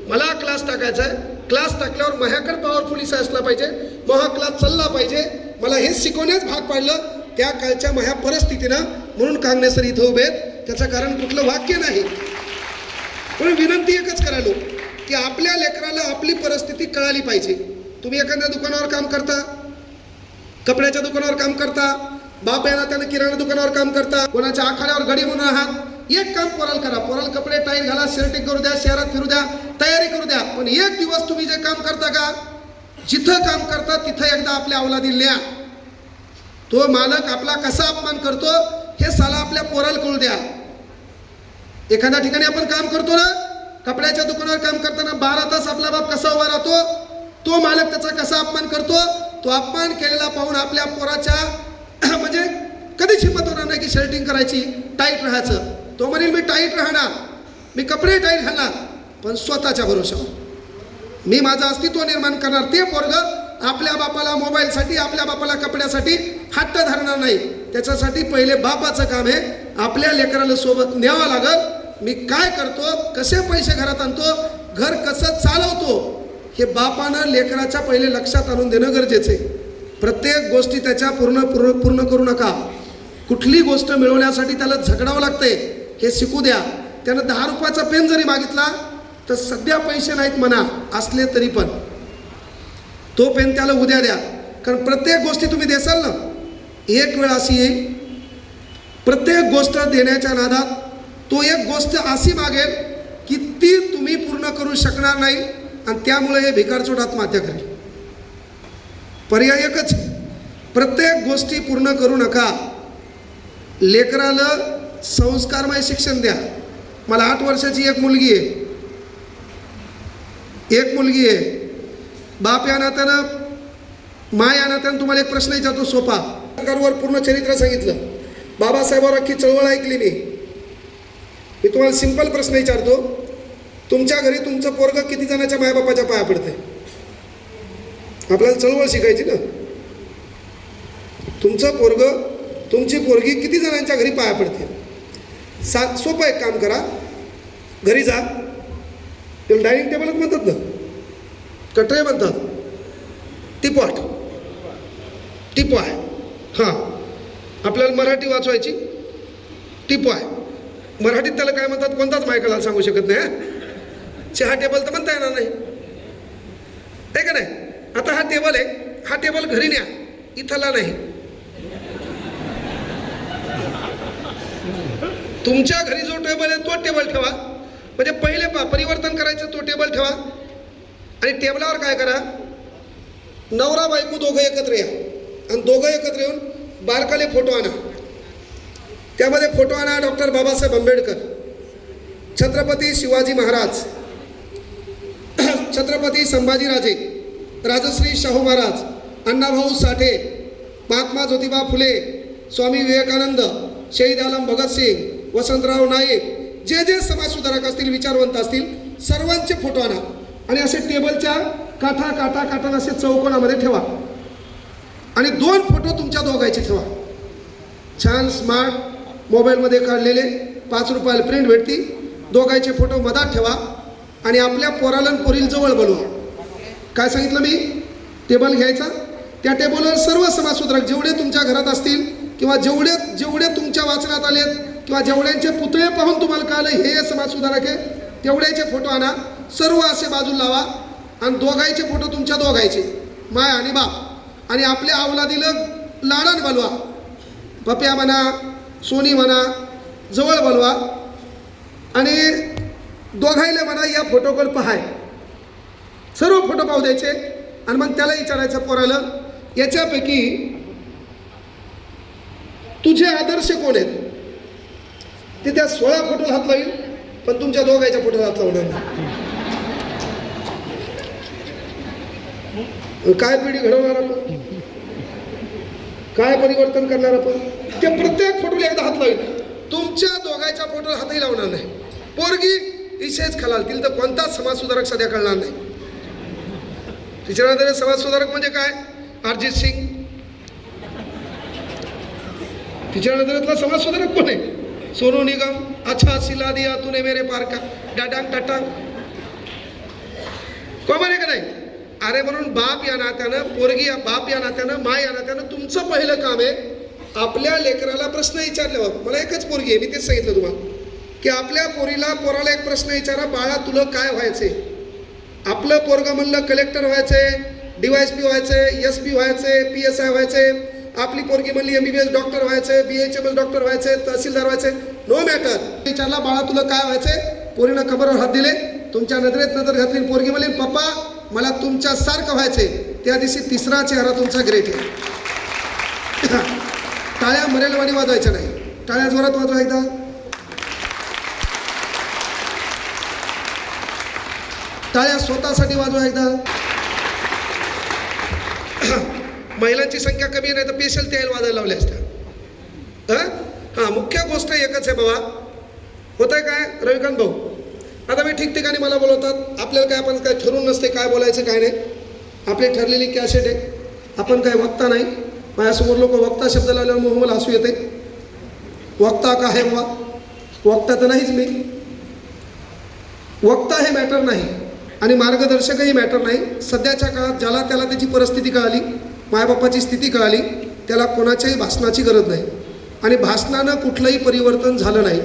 मला क्लास टाकायचा आहे. क्लास टाकल्यावर माझ्याकडे पॉवरफुल इसा असला पाहिजे, महा क्लास चालला पाहिजे. मला हे शिकवण्यास भाग पाडलं त्या काळच्या माझ्या परिस्थितीनं. म्हणून कांगणे सर इथं उभे आहेत. त्याचं कारण कुठलं वाक्य नाही, पण विनंती एकच करायलो की आपल्या लेकराला आपली परिस्थिती कळाली पाहिजे. तुम्ही एखाद्या दुकानावर काम करता, कपड्याच्या दुकानावर काम करता, बाप या नात्यानं किराणा दुकानावर काम करता, कोणाच्या आखाड्यावर गडी म्हणून आहात. एक काम पोराला करा, पोराला कपडे टाईट घाला, शर्टिंग करू द्या, शहरात फिरू द्या, तयारी करू द्या. पण एक दिवस तुम्ही जे काम करता का, जिथं काम करता तिथं एकदा आपल्या अवलादीला न्या. तो मालक आपला कसा अपमान करतो हे साला आपल्या पोराला कळू द्या. एखाद्या ठिकाणी आपण काम करतो ना, कपड्याच्या दुकानावर काम करताना 12 तास आपला बाप कसा उभा राहतो, तो मालक त्याचा कसा अपमान करतो, तो अपमान केलेला पाहून आपल्या पोराच्या म्हणजे कधीच हिंमत होणार नाही की शर्टिंग करायची, टाईट राहायचं. तो म्हणेल मी टाईट राहणार, मी कपडे टाईट घालणार, पण स्वतःच्या भरोशावर मी माझं अस्तित्व निर्माण करणार. ते पोरग आपल्या बापाला मोबाईलसाठी, आपल्या बापाला कपड्यासाठी हट्ट धरणार नाही. त्याच्यासाठी पहिले बापाचं काम आहे आपल्या लेकराला सोबत न्यावं लागल. मी काय करतो, कसे पैसे घरात आणतो, घर कसं चालवतो, हे बापानं लेकराच्या पहिले लक्षात आणून देणं गरजेचं आहे. प्रत्येक गोष्टी त्याच्या पूर्ण करू नका. कुठली गोष्ट मिळवण्यासाठी त्याला झगडावं लागते हे शिकू द्या. त्यानं 10 रुपयाचा पेन जरी मागितला तर सध्या पैसे नाहीत म्हणा, असले तरी पण तो पेन त्याला उद्या द्या. कारण प्रत्येक गोष्टी तुम्ही देसाल ना, एक वेळ अशी येईल प्रत्येक गोष्ट देण्याच्या नादात तो एक गोष्ट अशी मागेल की ती तुम्ही पूर्ण करू शकणार नाही आणि त्यामुळे हे भिकारचोट आत्महत्या करेल. पर्याय एकच, प्रत्येक गोष्टी पूर्ण करू नका. लेकराला संस्कारमय शिक्षण द्या. मला 8 वर्षाची एक मुलगी आहे, बाप या नात्यानं, मा या नात्यानं तुम्हाला एक प्रश्न विचारतो सोपा. सरकारवर पूर्ण चरित्र सांगितलं, बाबासाहेबांवर अख्खी चळवळ ऐकली मी तुम्हाला सिंपल प्रश्न विचारतो. तुमच्या घरी तुमचं पोरगं किती जणांच्या मायबापाच्या पाया पडते? आपल्याला चळवळ शिकायची ना. तुमचं पोरगं, तुमची पोरगी किती जणांच्या घरी पाया पडते? सोपं एक काम करा, घरी जा, त्याला डायनिंग टेबलच म्हणतात ना, कटरे म्हणतात, टिपॉट आहे. हां, आपल्याला मराठी वाचवायची, टिपॉय मराठीत त्याला काय म्हणतात कोणताच मायकाला सांगू शकत नाही. चहा टेबल तर म्हणता येणार नाही, आहे का नाही? आता हा टेबल आहे, हा टेबल घरी न्या, इथला नाही. तुमच्या घरी जो टेबल आहे तो टेबल ठेवा. म्हणजे पहिले परिवर्तन करायचं, तो टेबल ठेवा आणि टेबलावर काय करा, नवरा बायको दोघं एकत्र या आणि दोघं एकत्र येऊन बारकाले फोटो आणा. त्यामध्ये फोटो आणा डॉक्टर बाबासाहेब आंबेडकर, छत्रपती शिवाजी महाराज, छत्रपती संभाजीराजे, राजश्री शाहू महाराज, अण्णाभाऊ साठे, महात्मा ज्योतिबा फुले, स्वामी विवेकानंद, शहीद आलम भगतसिंग, वसंतराव नाईक, जे जे समाजसुधारक असतील, विचारवंत असतील, सर्वांचे फोटो आणा आणि असे टेबलच्या काठाला असे चौकोनामध्ये ठेवा आणि 2 फोटो तुमच्या दोघांचे ठेवा. छान स्मार्ट मोबाईलमध्ये काढलेले 5 रुपयाला प्रिंट भेटती. दोघांचे फोटो मधात ठेवा आणि आपल्या पोराला पोरील जवळ बोलवा. काय सांगितलं मी? टेबल घ्यायचा, त्या टेबलवर सर्व समाजसुधारक जेवढे तुमच्या घरात असतील किंवा जेवढे तुमच्या वाचनात आलेत किंवा जेवढ्यांचे पुतळे पाहून तुम्हाला कळलं हे समाजसुधारक आहे, तेवढ्याचे फोटो आणा. सर्व असे बाजूला लावा आणि दोघांचे फोटो तुमच्या दोघांचे, माय आणि बाप, आणि आपल्या अवलादीला लाडान बोलवा. पप्या म्हणा, सोनी म्हणा, जवळ बोलवा आणि दोघायला म्हणा या फोटोकडे पहाय. सर्व फोटो पाहू द्यायचे आणि मग त्याला विचारायचं पोराला, याच्यापैकी तुझे आदर्श कोण आहेत? ते त्या 16 फोटोला हात लावेल पण तुमच्या दोघांच्या फोटोला हात लावणार नाही. काय पिढी घडवणार आपण, काय परिवर्तन करणार आपण? ते प्रत्येक फोटोला एकदा हात लावेल, तुमच्या दोघांच्या फोटोला हातही लावणार नाही. पोरगी इशेच खालाल, तिला तर कोणताच समाजसुधारक सध्या कळणार नाही. तिच्यानंतर समाजसुधारक म्हणजे काय? अरिजित सिंग. तिच्यानंतरला समाजसुधारक कोण आहे? सोनू निगम. अच्छा सिला दिया तूने मेरे पार का, डाडांग टाटांग. कोण आहे का नाही? अरे म्हणून बाप या नात्यानं, पोरगी या बाप या नात्यानं, माय या नात्यानं तुमचं पहिलं काम आहे आपल्या लेकराला प्रश्न विचारल्यावर. मला एकच पोरगी आहे, मी तेच सांगितलं तुम्हाला की आपल्या पोराला एक प्रश्न विचारा, बाळा तुला काय व्हायचे? आपलं पोरगं म्हणलं कलेक्टर व्हायचंय, DYSP व्हायचंय, SP व्हायचंय, PSI व्हायचंय. आपली पोरगी म्हणली MBBS डॉक्टर व्हायचंय, BHMS डॉक्टर व्हायचंय, तहसीलदार व्हायचंय, नो मॅटर. विचारला बाळा तुला काय व्हायचंय? पोरीनं कबरवर हात दिले, तुमच्या नजरेत नजर घातली, पोरगी म्हणली पप्पा मला तुमच्या सारखं व्हायचंय. त्या दिवशी तिसरा चेहरा तुमचा ग्रेट आहे. टाळ्या मरेलवाणी वाजवायच्या नाही, टाळ्या जोरात वाजवा एकदा. टाळ्या स्वतःसाठी वाजवा एकदा. महिलांची संख्या कमी नाही तर पेशल त्याला वाजायला लावल्या असत्या. हां, मुख्य गोष्ट एकच आहे बाबा. होत आहे काय रविकांत भाऊ? आता मी ठिकठिकाणी मला बोलवतात, आपल्याला काय आपण काय ठरवून नसते काय बोलायचं काय नाही. आपली ठरलेली कॅसेट आहे, आपण काय वक्ता नाही. माझ्यासमोर लोक वक्ता शब्द लावल्यावर मला हसू येते. वक्ता का आहे बाबा? वक्ता तर नाहीच मी. वक्ता हे मॅटर नाही आणि मार्गदर्शकही मॅटर नाही. सध्याच्या काळात ज्याला त्याला त्याची परिस्थिती कळाली, मायबापाची स्थिती कळाली, त्याला कोणाच्याही भाषणाची गरज नाही आणि भाषणानं कुठलंही परिवर्तन झालं नाही.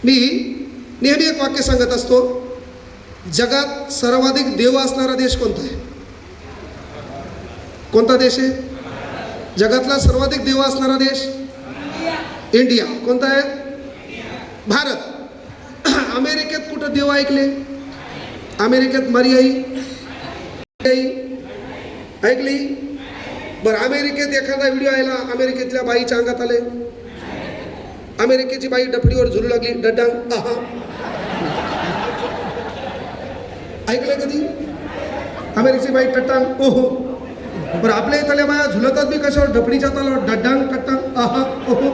मी नेहमी एक वाक्य सांगत असतो, जगात सर्वाधिक देव असणारा देश कोणता आहे? कोणता देश आहे? जगातला सर्वाधिक देव असणारा देश इंडिया. कोणता आहे? भारत. अमेरिकेत कुठं देव ऐकले? अमेरिकेत मरियाई ऐकली? बरं, अमेरिकेत एखादा व्हिडिओ आला, अमेरिकेतल्या बाईच्या अंगात आले, अमेरिकेची बाई डफडीवर झुलू लागली, डडांग आहा. ऐकलंय कधी? अमेरिकेची बाई टट्टांग ओहो. बरं, आपल्या इथल्या बाया झुलतात बी कशावर? डफडीच्या तालावर, डडांग टट्टांग आहा ओहो.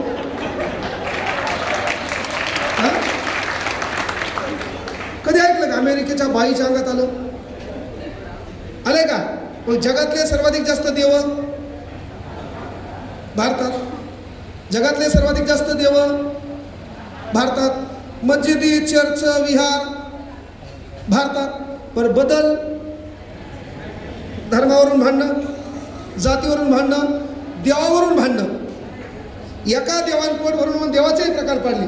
कधी ऐकलं का अमेरिकेच्या बाईच्या अंगात आलं? आलंय का? मग जगातले सर्वाधिक जास्त देव भारतात. जगातले सर्वाधिक जास्त देव भारतात. मस्जिदी, चर्च, विहार भारतात. पर बदल धर्मावरून भांडणं, जातीवरून भांडणं, देवावरून भांडणं. एका देवान पोट भरून म्हणून देवाचेही प्रकार पाडले.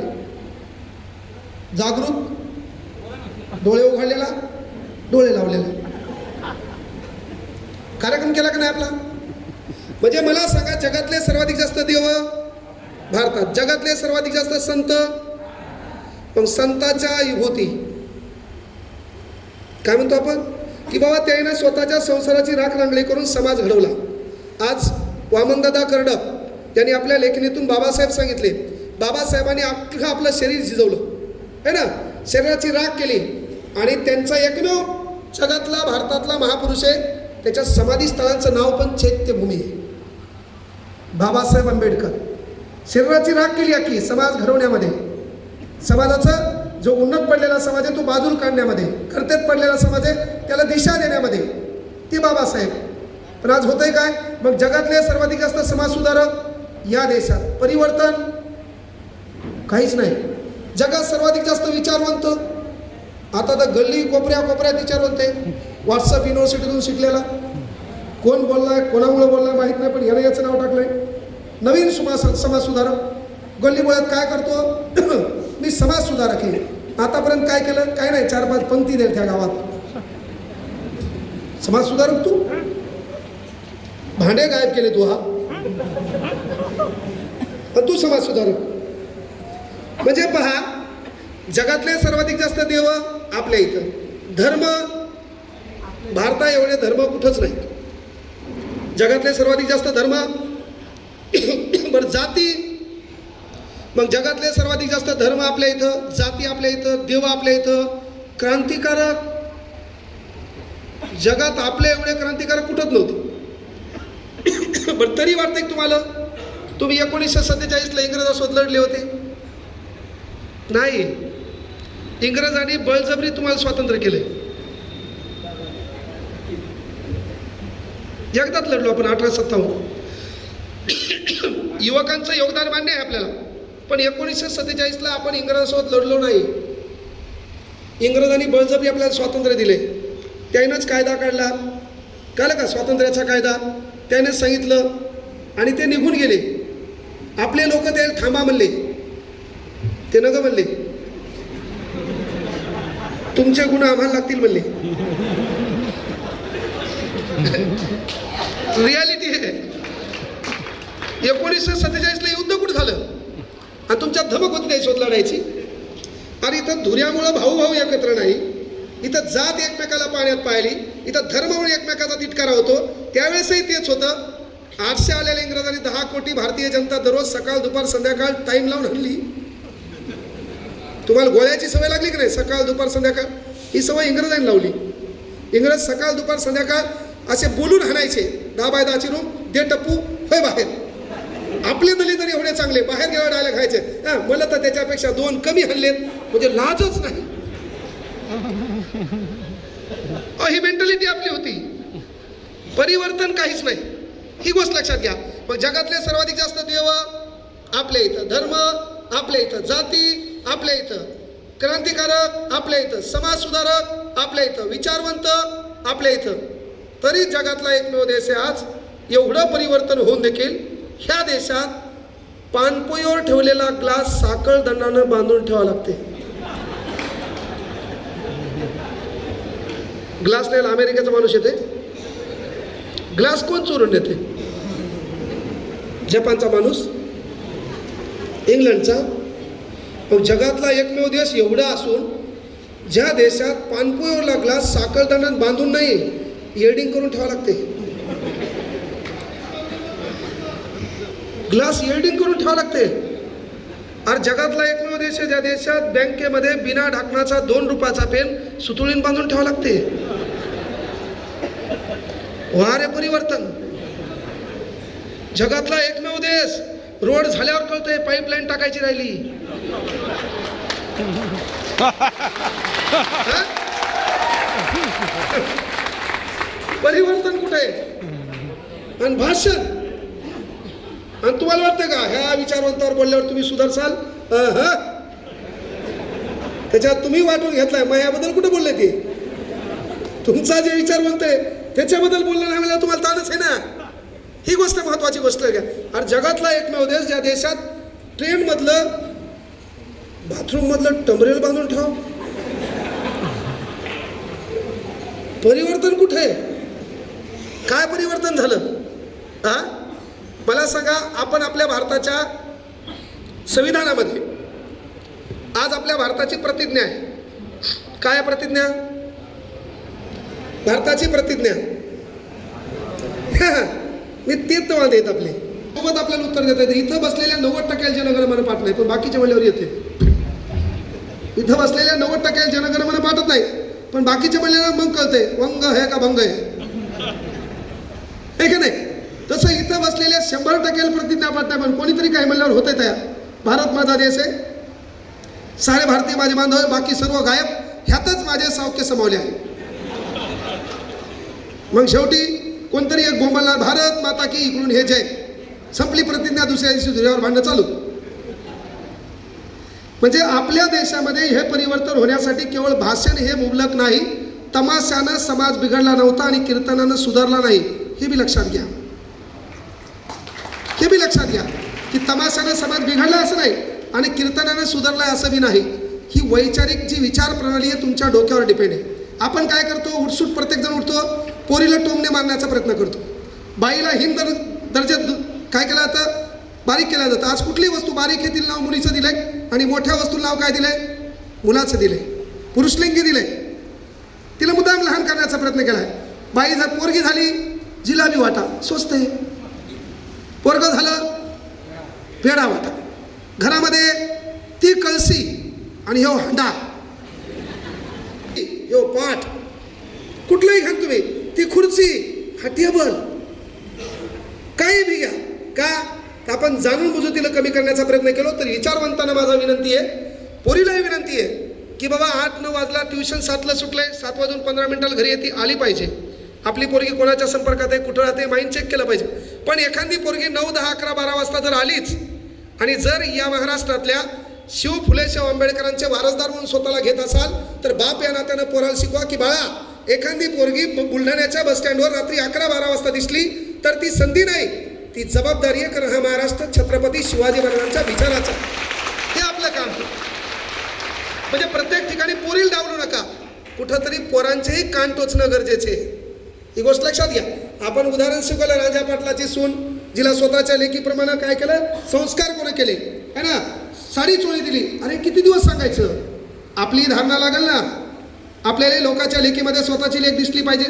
जागृत, डोळे उघडलेला, डोळे लावलेला कार्यक्रम केला का नाही आपला? म्हणजे मला सांगा, जगातले सर्वाधिक जास्त देव भारतात, जगातले सर्वाधिक जास्त संत, पण संतांच्या विभूती काय म्हणतो आपण की बाबा त्याने स्वतःच्या संसाराची राख रांगडी करून समाज घडवला. आज वामनदादा कर्डक त्यांनी आपल्या लेखणीतून बाबासाहेब सांगितले. बाबासाहेबांनी अख्खं आपलं शरीर झिजवलं है ना, शरीराची राख केली आणि त्यांचा एकमेव जगातला भारतातला महापुरुष आहे, त्याच्या समाधी स्थळांचं नाव पण चैत्यभूमी आहे. बाबासाहेब आंबेडकर शरीराची राख केली अख्खी समाज घडवण्यामध्ये, समाजाचा जो उन्नत पडलेला समाज आहे तो बाजूला काढण्यामध्ये, कर्तेत पडलेला समाज आहे त्याला दिशा देण्यामध्ये, ती बाबासाहेब. पण आज होतंय काय, मग जगातले सर्वाधिक जास्त समाज सुधारक या देशात, परिवर्तन काहीच नाही. जगात सर्वाधिक जास्त विचारवंत, आता तर गल्ली कोपऱ्यात विचारवंत आहे. व्हॉट्सअप युनिव्हर्सिटीतून शिकलेला, कोण बोललाय कोणामुळे बोललाय माहीत नाही, पण यानं याचं नाव टाकलंय नवीन समाज सुधारक. गल्लीबोळ्यात काय करतो मी समाज सुधारक आहे. आतापर्यंत काय केलं, काय नाही, 4-5 पंक्ती दिल्या त्या गावात. समाज सुधारक तू, भांडे गायब केले तू, हा पण तू समाज सुधारक. म्हणजे पहा, जगातले सर्वाधिक जास्त देव आपल्या इथं, धर्म भारता एवढे धर्म कुठंच नाही. जगातले सर्वाधिक जास्त धर्म, बरं जाती, मग जगातले सर्वाधिक जास्त धर्म आपल्या इथं, जाती आपल्या इथं, देव आपल्या इथं, क्रांतिकारक जगात आपले एवढे क्रांतिकारक कुठंच नव्हते. बरं तरी वाटतंय की तुम्हाला, तुम्ही 1947ला इंग्रजांसोबत लढले होते? नाही, इंग्रजांनी बळजबरी तुम्हाला स्वातंत्र्य केले. जगतात लढलो आपण 1857. युवकांचं योगदान मान्य आहे आपल्याला, पण 1947ला आपण इंग्रजांसोबत लढलो नाही. इंग्रजांनी बळजबरी आपल्याला स्वातंत्र्य दिले. त्यानेच कायदा काढला, कळलं का, स्वातंत्र्याचा कायदा त्यानेच सांगितलं आणि ते निघून गेले. आपले लोक ते थांबा म्हणले, ते नग म्हणले, तुमचे गुन्हे आम्हाला लागतील म्हणले. रियालिटी आहे. 1947ला युद्ध कुठं झालं आणि तुमच्यात धमक होती त्याच्यासोबत लढायची. आणि इथं धुऱ्यामुळं भाऊ एकत्र नाही, इथं जात एकमेकाला पाण्यात पाहिली, इथं धर्मामुळे एकमेकाचा तिटकारा होतो. त्यावेळेसही तेच होतं. 800 आलेल्या इंग्रजांनी 10 कोटी भारतीय जनता दररोज सकाळ दुपार संध्याकाळ टाईम लावून हल्ली. तुम्हाला गोळ्याची सवय लागली की नाही, सकाळ दुपार संध्याकाळ, ही सवय इंग्रजांनी लावली. इंग्रज सकाळ दुपार संध्याकाळ असे बोलून हाणायचे, 10 बाय 10ची रूम, दे टप्पू होय बाहेर. आपले दलित तरी एवढे चांगले, बाहेर गेल्यावर डायला खायचे, मला तर त्याच्यापेक्षा 2 कमी हल्लेत, म्हणजे लाजच नाही. ही मेंटॅलिटी आपली होती. परिवर्तन काहीच नाही, ही गोष्ट लक्षात घ्या. मग जगातले सर्वाधिक जास्त देव आपल्या इथं, धर्म आपल्या इथं, जाती आपल्या इथं, क्रांतिकारक आपल्या इथं, समाज सुधारक आपल्या इथं, विचारवंत आपल्या इथं. तरी जगातला एकमेव देश आहे आज. एवढं परिवर्तन होऊन देखील ह्या देशात पानपोईवर ठेवलेला ग्लास साखळ दंडानं बांधून ठेवावा लागते. ग्लास न्यायला अमेरिकेचा माणूस येते, ग्लास कोण चोरून नेते? जपानचा माणूस, इंग्लंडचा. मग जगातला एकमेव देश एवढा असून ज्या देशात पानपोईवरला ग्लास साखळदंडात बांधून नाही, येडिंग करून ठेवावं लागते. ग्लास येल्डिंग करून ठेवावं लागते. आणि जगातला एकमेव देश आहे ज्या देशात बँकेमध्ये बिना ढाकणाचा 2 रुपयाचा पेन सुतुळीन बांधून ठेवावं लागते. वारे परिवर्तन. जगातला एकमेव देश रोड झाल्यावर कळतंय पाईपलाईन टाकायची राहिली. परिवर्तन कुठे आहे? आणि भाषण. आणि तुम्हाला वाटतं का ह्या विचारवंतावर बोलल्यावर तुम्ही सुधारसाल? त्याच्यात तुम्ही वाटून घेतलाय. माझ्याबद्दल कुठे बोलले ते? तुमचा जे विचारवंत आहे त्याच्याबद्दल बोलणं नाही म्हणजे तुम्हाला ताणच आहे ना. ही गोष्ट महत्वाची गोष्ट आहे. आणि जगातला एकमेव देश ज्या देशात ट्रेनमधलं बाथरूममधलं टंबरेल बांधून ठेव. परिवर्तन कुठे? काय परिवर्तन झालं? मला सांगा. आपण आपल्या भारताच्या संविधानामध्ये आज आपल्या भारताची प्रतिज्ञा आहे. काय प्रतिज्ञा? भारताची प्रतिज्ञा. मी तीर्थवाद आहेत आपले. सोबत आपल्याला उत्तर देता येते. इथं बसलेल्या 90% जनगणमन पाठ नाही, पण बाकीच्या वेळेवर येते. इथं बसलेल्या 90% जनगणमन पाठत नाही, पण बाकीच्या वेळेला मग कळते वंग आहे का भंग आहे की नाही. तसं इथं बसलेल्या 100% प्रतिज्ञा पाठ नाही, पण कोणीतरी काही म्हणल्यावर होते तयार. भारत माझा देश आहे, सारे भारतीय माझे बांधव आहे, बाकी सर्व गायब, ह्यातच माझे सौख्य समावले आहे. मग शेवटी कोणतरी एक बोंबलणार भारत माता की, इकडून हे जय, संपली प्रतिज्ञा, दुसऱ्या दिवशी धुऱ्यावर भांडणं चालू. म्हणजे आपल्या देशामध्ये हे परिवर्तन होण्यासाठी केवळ भाषण हे मुबलक नाही, तमाशानं समाज बिघडला नव्हता आणि कीर्तनानं सुधारला नाही, हे बी लक्षात घ्या. हे बी लक्षात घ्या की तमाशानं समाज बिघडला असं नाही आणि कीर्तनानं सुधारलाय असं बी नाही. ही वैचारिक जी विचार प्रणाली आहे तुमच्या डोक्यावर डिपेंड आहे. आपण काय करतो, उठसूट प्रत्येक जण उठतो, पोरीला टोमणे मारण्याचा प्रयत्न करतो, बाईला हिंद दर्जात काय केलं जातं, बारीक केलं जातं. आज कुठली वस्तू बारीक आहे तिला नाव मुलीचं दिलंय आणि मोठ्या वस्तूला नाव काय दिलंय, मुलाचं दिलंय, पुरुषलिंगी दिलंय. तिला मुद्दाम लहान करण्याचा प्रयत्न केलाय. बाई जर पोरगी झाली जिलाबी वाटा, स्वस्त आहे. पोरगं झालं पेढा वाटा. घरामध्ये ती कळशी आणि ह्यो हांडा, ह्यो पाठ, कुठलंही घ्या तुम्ही, ती खुर्ची, हा टेबल, काही बी घ्या. का आपण जाणून बुजून तिला कमी करण्याचा प्रयत्न केलो. तर विचारवंतांना माझा विनंती आहे, पोरीलाही विनंती आहे की बाबा 8-9 वाजला, ट्युशन 7ला सुटलंय, 7 वाजून 15 मिनिटाला घरी येते, आली पाहिजे. आपली पोरगी कोणाच्या संपर्कात आहे, कुठं राहते, माइंड चेक केलं पाहिजे. पण एखादी पोरगी 9, 10, 11, 12 वाजता जर आलीच आणि जर या महाराष्ट्रातल्या शिव फुले शाहू आंबेडकरांचे वारसदार म्हणून स्वतःला घेत असाल तर बाप या नात्यानं पोराला शिकवा की बाळा, एखादी पोरगी बुलढाण्याच्या बसस्टँडवर रात्री 11-12 वाजता दिसली तर ती संधी नाही, ती जबाबदारी आहे. कारण हा महाराष्ट्र छत्रपती शिवाजी महाराजांच्या विचाराचा, हे आपलं काम आहे. म्हणजे प्रत्येक ठिकाणी पोरील डावलू नका, कुठंतरी पोरांचेही कान टोचणं गरजेचे आहे. ही गोष्ट लक्षात घ्या. आपण उदाहरण शिकवलं, राजा पाटलाची सून, जिला स्वतःच्या लेकीप्रमाणे काय केलं, संस्कार कोण केले है ना, साडी चोळी दिली. अरे किती दिवस सांगायचं, आपली धारणा लागेल ना. आपल्याला लोकांच्या लेकीमध्ये स्वतःची लेक दिसली पाहिजे,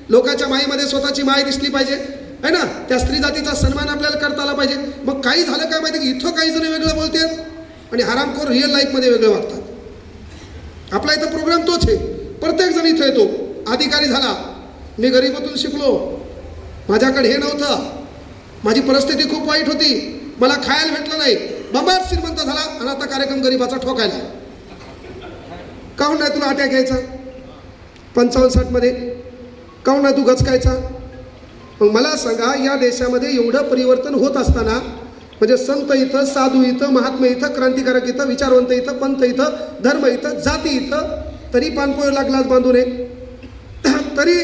लोकांच्या माईमध्ये स्वतःची माय दिसली पाहिजे है ना, त्या स्त्री जातीचा सन्मान आपल्याला करता आला पाहिजे. मग काही झालं काय माहिती की इथं काही जण वेगळं बोलतात आणि हरामखोर रिअल लाईफमध्ये वेगळं वागतात. आपला इथं प्रोग्राम तोच आहे, प्रत्येक जण इथं येतो, अधिकारी झाला, मी गरिबातून शिकलो, माझ्याकडे हे नव्हतं, माझी परिस्थिती खूप वाईट होती, मला खायला भेटलं नाही, बंबाट श्रीमंत झाला आणि आता कार्यक्रम गरिबाचा ठोकायला. काहून नाही तुला अटॅक घ्यायचा 55-60 मध्ये, काहून नाही तू गचकायचा. मग मला सांगा, या देशामध्ये एवढं परिवर्तन होत असताना, म्हणजे संत इथं, साधू इथं, महात्मा इथं, क्रांतिकारक इथं, विचारवंत इथं, पंथ इथं, धर्म इथं, जाती इथं, तरी पानपोळ लागलाच बांधू नये. तरी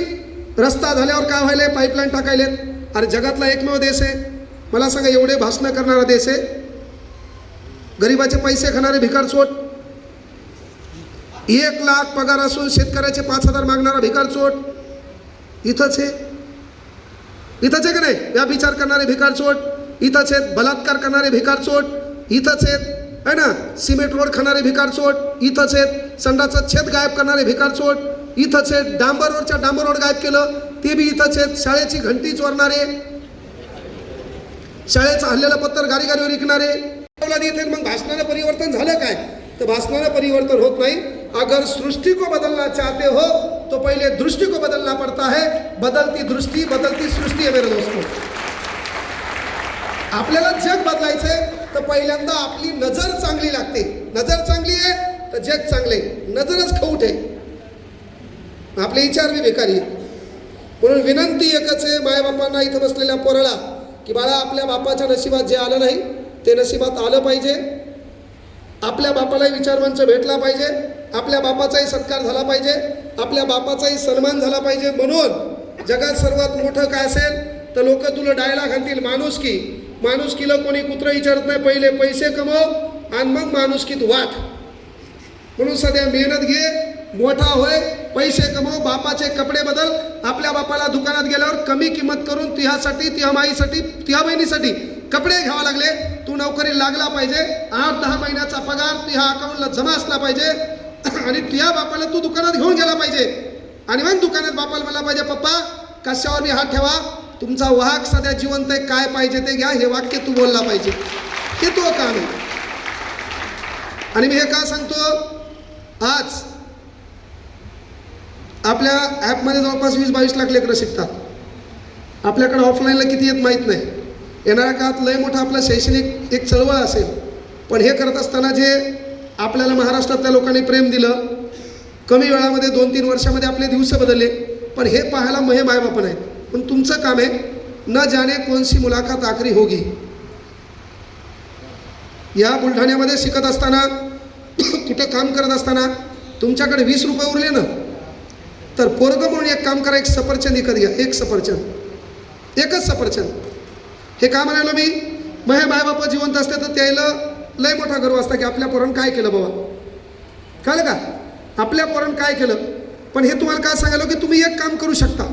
रस्ता झाल्यावर काय व्हायलंय, पाईपलाईन टाकायलेत. अरे जगातला एकमेव देश आहे, मला सांगा, एवढे भाषणं करणारा देश आहे. गरिबाचे पैसे खाणारे भिकारचोट, 1 लाख पगार असून शेतकऱ्याचे 5,000 मागणारा भिकारचोट इथंच आहे. इथंच आहे का नाही. व्याभिचार करणारे भिकारचोट इथंच आहेत, बलात्कार करणारे भिकारचोट इथंच आहेत है ना, सिमेंट रोड खाणारे भिकारचोट इथंच आहेत, संडाचं छेद गायब करणारे भिकारचोट इथंच आहेत, डांबर रोडच्या डांबर रोड गायब केलं ते बी इथंच आहेत, शाळेची घंटी चोरणारे, शाळेचं हल्लेलं पत्तर गाडी गाडीवर विकणारे इथे. मग भाषणानं परिवर्तन झालं काय, तर भाषणानं परिवर्तन होत नाही. अगर सृष्टि को बदलना चाहते हो तो पहले दृष्टि को बदलना पड़ता है. बदलती दृष्टि बदलती सृष्टि है मेरे दोस्तों. आपल्याला जग बदलायचंय तर पहिल्यांदा आपली नजर चांगली लागते. नजर चांगली आहे तर जग चांगले, नजरच खौट आहे, आपले विचार बी बेकारी आहे. म्हणून विनंती एकच आहे मायबापांना, इथं बसलेल्या पोराला, की बाळा, आपल्या बापाच्या नशिबात जे आलं नाही ते नशिबात आलं पाहिजे. आपल्या बापालाही विचारवंत भेटला पाहिजे, आपल्या बापाचाही सत्कार झाला पाहिजे, आपल्या बापाचाही सन्मान झाला पाहिजे. म्हणून जगात सर्वात मोठं काय असेल तर लोक तुला डायलॉग घालतील, माणुसकी. माणुसकीला कोणी कुत्रं विचारत नाही, पहिले पैसे कमव आणि मग माणुसकीत वाट. म्हणून सध्या मेहनत घे, मोठा होय, पैसे कमव, बापाचे कपडे बदल. आपल्या बापाला दुकानात गेल्यावर कमी किंमत करून तिच्यासाठी, तिच्या माईसाठी, तिच्या बहिणीसाठी कपडे घ्यावे लागले. तू नोकरी लागला पाहिजे, 8-10 महिन्याचा पगार तुझ्या अकाउंटला जमा असला पाहिजे आणि तुझ्या बापाला तू दुकानात घेऊन गेला पाहिजे. आणि मग दुकानात बापाला म्हणला पाहिजे, पप्पा कशावर मी हात ठेवा, तुमचा वाहक सध्या जिवंत आहे, काय पाहिजे ते घ्या, हे वाक्य तू बोलला पाहिजे, हे तो काम आहे. आणि मी हे का सांगतो, आज आपल्या ॲपमध्ये जवळपास 20-22 लाख लेकरं शिकतात. आपल्याकडे ऑफलाईनला किती येत माहीत नाही. येणाऱ्या काळात लय मोठा आपला शैक्षणिक एक चळवळ असेल. पण हे करत असताना जे आपल्याला महाराष्ट्रातल्या लोकांनी प्रेम दिलं, कमी वेळामध्ये 2-3 वर्षामध्ये आपले दिवस बदलले, पण हे पाहायला हे मायबापन आहेत. पण तुमचं काम आहे, न जाने कोणसी मुलाखत आखरी होगी. या बुलढाण्यामध्ये शिकत असताना कुठं काम करत असताना तुमच्याकडे 20 रुपये उरले ना, तर पोरगं म्हणून एक काम करा, एक सफरचंद विकत घ्या. एक सफरचंद, एकच सफरचंद. हे का म्हणालो मी, मग हे मायबापा जिवंत असते तर त्याला लय मोठा गर्व असता की आपल्या पोरानं काय केलं बाबा, कळलं का, आपल्या पोरानं काय केलं. पण हे तुम्हाला काय सांगायला की तुम्ही एक काम करू शकता,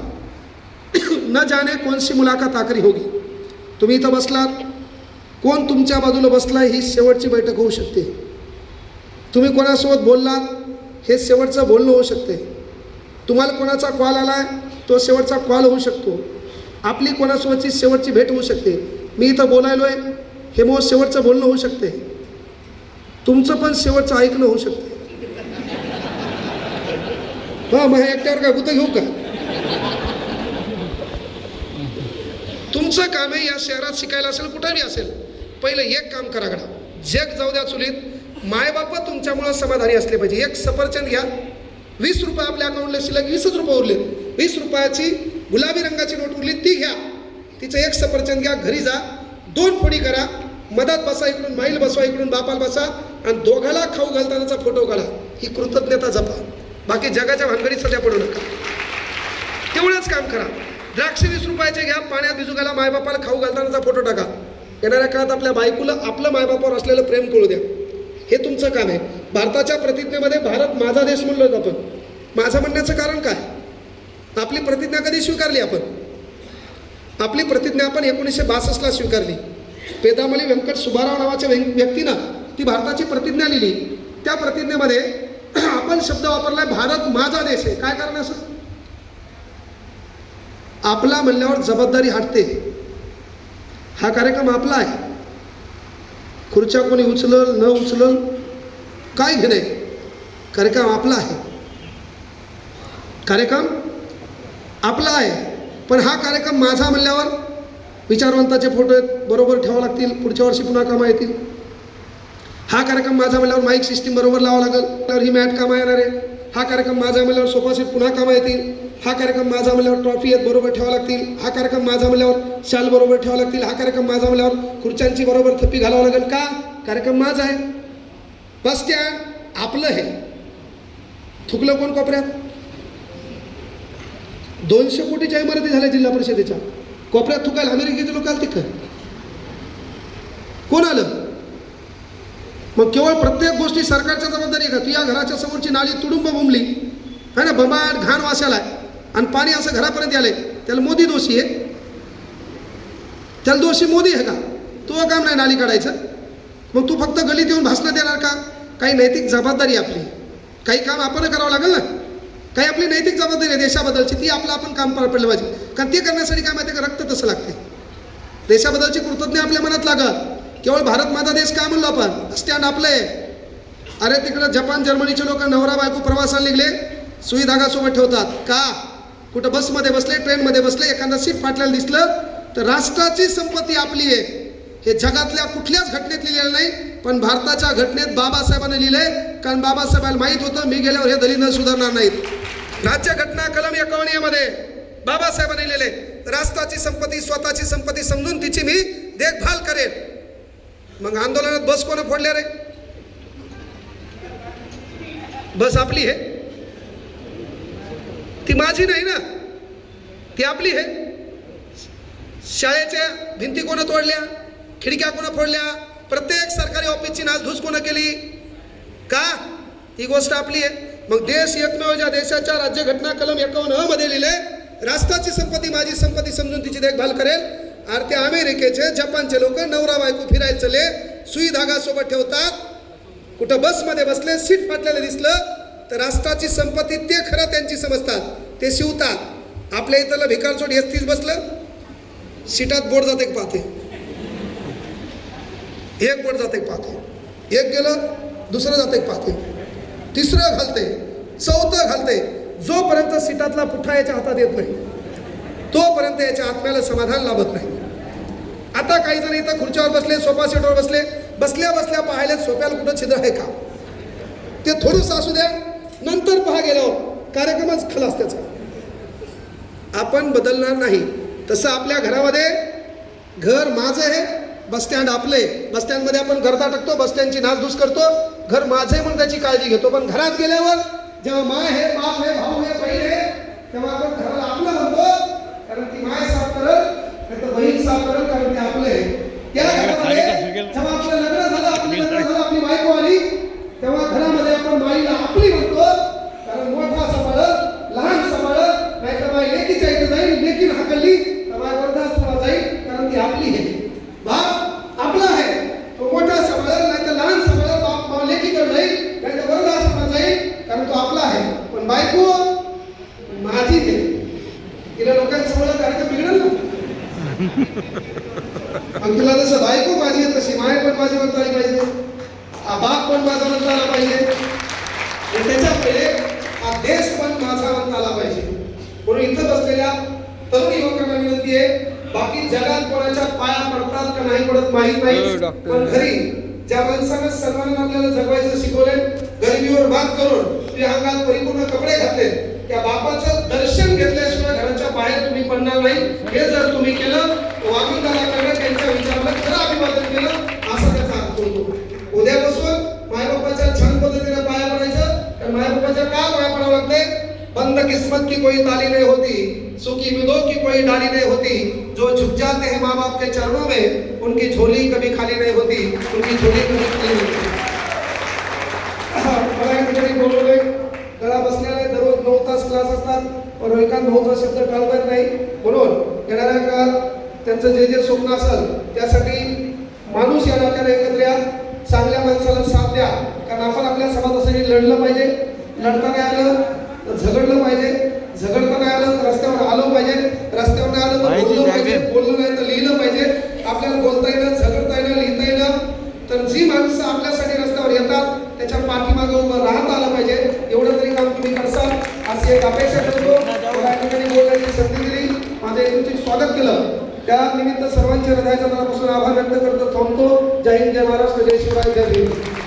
न जाने कोणसी मुलाखत आखरी होगी. तुम्ही इथं बसलात, कोण तुमच्या बाजूला बसला ही शेवटची बैठक होऊ शकते. तुम्ही कोणासोबत बोललात हे शेवटचं बोलणं होऊ शकते. तुम्हाला कोणाचा कॉल आला आहे तो शेवटचा कॉल होऊ शकतो. आपली कोणासोबतची शेवटची भेट होऊ शकते. मी इथं बोलायलो आहे हे मग शेवटचं बोलणं होऊ शकते. तुमचं पण शेवटचं ऐकणं होऊ शकते. हां, मग एकट्यावर काय गुतं घेऊ का. तुमचं काम आहे या शहरात शिकायला असेल कुठंही असेल, पहिलं एक काम करा गडा, जग जाऊ द्या चुलीत, मायबाप तुमच्यामुळं समाधानी असले पाहिजे. एक सफरचंद घ्या, 20 रुपये आपल्या अकाउंटला शिल्लक 20च रुपये उरले, 20 रुपयाची गुलाबी रंगाची नोट उरली ती घ्या, तिचं एक सफरचंद घ्या, घरी जा, 2 फोडी करा, मधात बसा, इकडून माईल बसवा, इकडून बापाला बसा आणि दोघाला खाऊ घालतानाचा फोटो काढा. ही कृतज्ञता जपा. बाकी जगाच्या भानगडीत सध्या पडू नका. तेवढंच काम करा. द्राक्ष 20 रुपयाचे घ्या, पाण्यात भिजू घाला, मायबापाला खाऊ घालतानाचा फोटो टाका. येणाऱ्या काळात आपल्या बायकोला आपलं मायबापावर असलेलं प्रेम कळू द्या. हे तुमचं काम आहे. भारताच्या प्रतिज्ञेमध्ये भारत माझा देश म्हणलो आपण. माझं म्हणण्याचं कारण काय, आपली प्रतिज्ञा कधी स्वीकारली आपण, आपली प्रतिज्ञा आपण 1962ला स्वीकारली. पेदामली व्यंकट सुब्बाराव नावाच्या व्यक्तीनं ती भारताची प्रतिज्ञा लिहिली. त्या प्रतिज्ञेमध्ये आपण शब्द वापरलाय भारत माझा देश आहे. काय कारण असं, आपला म्हणल्यावर जबाबदारी हटते. हा कार्यक्रम आपला आहे. खुर्च्या कोणी उचलल न उचलल काय घेणे, कार्यक्रम आपला आहे. कार्यक्रम आपला आहे. पण हा कार्यक्रम माझा म्हणल्यावर विचारवंताचे फोटो बरोबर ठेवावे लागतील, पुढच्या वर्षी पुन्हा कामा येतील. हा कार्यक्रम माझा म्हणल्यावर माईक सिस्टीम बरोबर लावावं लागेल, ही मॅट कामा येणार आहे. हा कार्यक्रम माझा म्हणल्यावर सोफा सेट पुन्हा कामा येतील. हा कार्यक्रम माझा म्हणल्यावर ट्रॉफी बरोबर ठेवावं लागतील. हा कार्यक्रम माझा म्हणल्यावर शाल बरोबर ठेवावं लागतील. हा कार्यक्रम माझा म्हणल्यावर खुर्च्यांची बरोबर थप्पी घालावं लागेल. का, कार्यक्रम माझा आहे. बस स्टँड आपलं हे. थुकलं कोण कोपऱ्यात, 200 कोटीच्या इमारती झाल्या जिल्हा परिषदेच्या, कोपऱ्यात थुकायला अमेरिकेचे लोक आले तिथं, कोण आलं. मग केवळ प्रत्येक गोष्टी सरकारच्या जबाबदारी आहे का. तू या घराच्या समोरची नाली तुडुंब बुंबली है ना, बंबाट घाण वाशाला आहे आणि पाणी असं घरापर्यंत आलंय, त्याला मोदी दोषी आहे. त्याला दोषी मोदी आहे का, तो काम नाही नाली काढायचं. मग तू फक्त गलीत येऊन भाषणं देणार का. काही नैतिक जबाबदारी आपली, काही काम आपण करावं लागेल ना. काही आपली नैतिक जबाबदारी आहे देशाबद्दलची, ती आपलं आपण काम पार पडलं पाहिजे. कारण ते करण्यासाठी काय माहिती का, रक्त तसं लागते. देशाबद्दलची कृतज्ञता आपल्या मनात लागत. केवळ भारत माझा देश का म्हणलो आपण, स्टँड आपलं आहे. अरे तिकडं जपान जर्मनीचे लोक नवरा बायको प्रवासाला निघले, सुई धागा सोबत ठेवतात का. कुठं बसमध्ये बसले, ट्रेनमध्ये बसले, एखादा सीट फाटल्याला दिसलं तर राष्ट्राची संपत्ती आपली आहे. हे जगातल्या कुठल्याच घटनेत लिहिलेलं नाही, पण भारताच्या घटनेत बाबासाहेबांनी लिहिलंय. कारण बाबासाहेबांना माहीत होतं मी गेल्यावर हे दलित सुधारणार नाहीत. राज्य घटना कलम 51 मध्ये बाबासाहेबांनी लिहिलंय, राष्ट्राची संपत्ती स्वतःची संपत्ती समजून तिची मी देखभाल करेन. मग आंदोलनात बस कोण फोडल्या रे, बस आपली आहे, ती माझी नाही ना, ती आपली आहे. शाळेच्या भिंती कोण तोडल्या, खिडक्या कोण फोडल्या, प्रत्येक सरकारी ऑफिसची नासधूस कोण केली का, ही गोष्ट आपली आहे. मग देश एकमेव ज्या देशाच्या राज्यघटना कलम 51 मध्ये लिहिले, राष्ट्राची संपत्ती माझी संपत्ती समजून तिची देखभाल करेल. आणि ते अमेरिकेचे जपानचे लोक नवरा बायको फिरायला चले, सुई धागा सोबत ठेवतात. कुठं बसमध्ये बसले, सीट फाटलेलं दिसलं तर राष्ट्राची संपत्ती ते खरं त्यांची समजतात, ते शिवतात. आपल्या इथलं भिकारचोट एसटीच बसलं, सीटात बोट जाते का पाहते, एक बोट जाते का पाहते, एक गेलं दुसरं जाते का पाहते, तिसरं घालते, चौथं घालते. जोपर्यंत सीटातला पुठ्ठा याच्या हातात येत नाही तोपर्यंत याच्या आत्म्याला समाधान लाभत नाही. आता काही जण इथं खुर्च्यावर बसले, सोफा सेटवर बसले, बसल्या बसल्या पाहायला सोप्याला कुठं छिद्र आहे का, ते थोडंसं असू द्या, नंतर पहा गेल्यावर कार्यक्रमच खलास त्याचा. आपण बदलणार नाही. तसं आपल्या घरामध्ये घर माझं आहे, बसस्टँड आपले, बसस्टँडमध्ये आपण गर्दा टाकतो, बसस्टँडची नासधूस करतो, घर माझं आहे म्हणून त्याची काळजी घेतो. पण घरात गेल्यावर जेव्हा माय आहे, बाप आहे, भाऊ आहे, बहीण आहे, तेव्हा आपण घराला आपलं म्हणतो, कारण ती माय साफ करल, नाही तर बहीण साफ करल, कारण ते आपलं आहे. त्या घरामध्ये जेव्हा आपलं लग्न झालं, आपली बायको आली, तेव्हा घरामध्ये आपण माईला आपली म्हणतो, कारण मोठा सांभाळल, लहान सांभाळल, नाही तर माई लेकीच्या इथं जाईल, लेकीन हाकलली तर माय वृद्धाश्रमाला जाईल, कारण ती आपली आहे. बाप आपला आहे, तो मोठा सांभाळल, नाही तर लहान सांभाळल, बाप लेकीकडे जाईल, नाही तर वृद्धाश्रमाला जाईल, कारण तो आपला आहे. पण बायको माझी आहे, तिला लोकांसमोर कार्यक्रम बिघडल ना. मग तुला जसं बायको माझी आहे तशी माय पण माझी म्हणता आली पाहिजे, बाप पण माझा म्हणता आला पाहिजे, त्याच्या पहिले हा देश पण माझा म्हणता आला पाहिजे. म्हणून इथं बसलेल्या तरुण युवकांना विनंती आहे, बाकी जगात कोणाच्या पाया पडतात का नाही पडत माहित नाही, पण घरी ज्या माणसानं सन्मानाने आपल्याला जगवायचं शिकवले, गरिबीवर मात करून तुझ्या अंगात परिपूर्ण कपडे घातले, त्या बापाचं दर्शन घेतल्याशिवाय घराच्या बाहेर तुम्ही पडणार नाही. हे जर तुम्ही केलं तर वामनदादा करणं त्यांच्या विचाराला खरं अभिवादन केलं असा त्याचा अर्थ होतो. उद्यापासून मायबापाच्या छान पद्धतीने पाया पडायचं. तर मायबापाच्या का पाया पडावं लागते? बंद किस्मत की कोई ताली नहीं होती, सुखी मिदों की कोई डाली नहीं होती, जो झुक जाते हैं माँ बाप के चरणों में उनकी झोली कभी खाली नहीं होती, उनकी झोली कभी खाली नहीं होती. मला या ठिकाणी बोलवलंय, गळा बसलेला आहे, दररोज 9 तास क्लास असतात, पण एका 9चा शब्द टाळता येत नाही. म्हणून येणाऱ्या काळात त्यांचं जे जे स्वप्न असेल त्यासाठी माणूस या नात्याने एकत्र या, चांगल्या माणसाला साथ द्या. कारण आपण आपल्या समाजासाठी लढलं पाहिजे, लढता नाही आलं तर झगडलं पाहिजे, झगडता नाही आलं तर रस्त्यावर आलं पाहिजे, रस्त्यावर नाही आलं तर बोललं पाहिजे, बोललं नाही तर लिहिलं पाहिजे. आपल्याला बोलता येणं, झगडता येणं, लिहिता येणं, तर जी माणसं आपल्यासाठी रस्त्यावर येतात त्याच्या पाठीमागं उभं राहता आलं पाहिजे. एवढं तरी काम तुम्ही करसाल अशी एक अपेक्षा करतो. या ठिकाणी बोलण्याची संधी दिली, माझ्या हेतूचे स्वागत केलं, त्या निमित्त सर्वांच्या हृदयाच्या मनापासून आभार व्यक्त करतो. थांबतो. जय हिंद, जय महाराष्ट्र, जय शिवराय, जय भीम.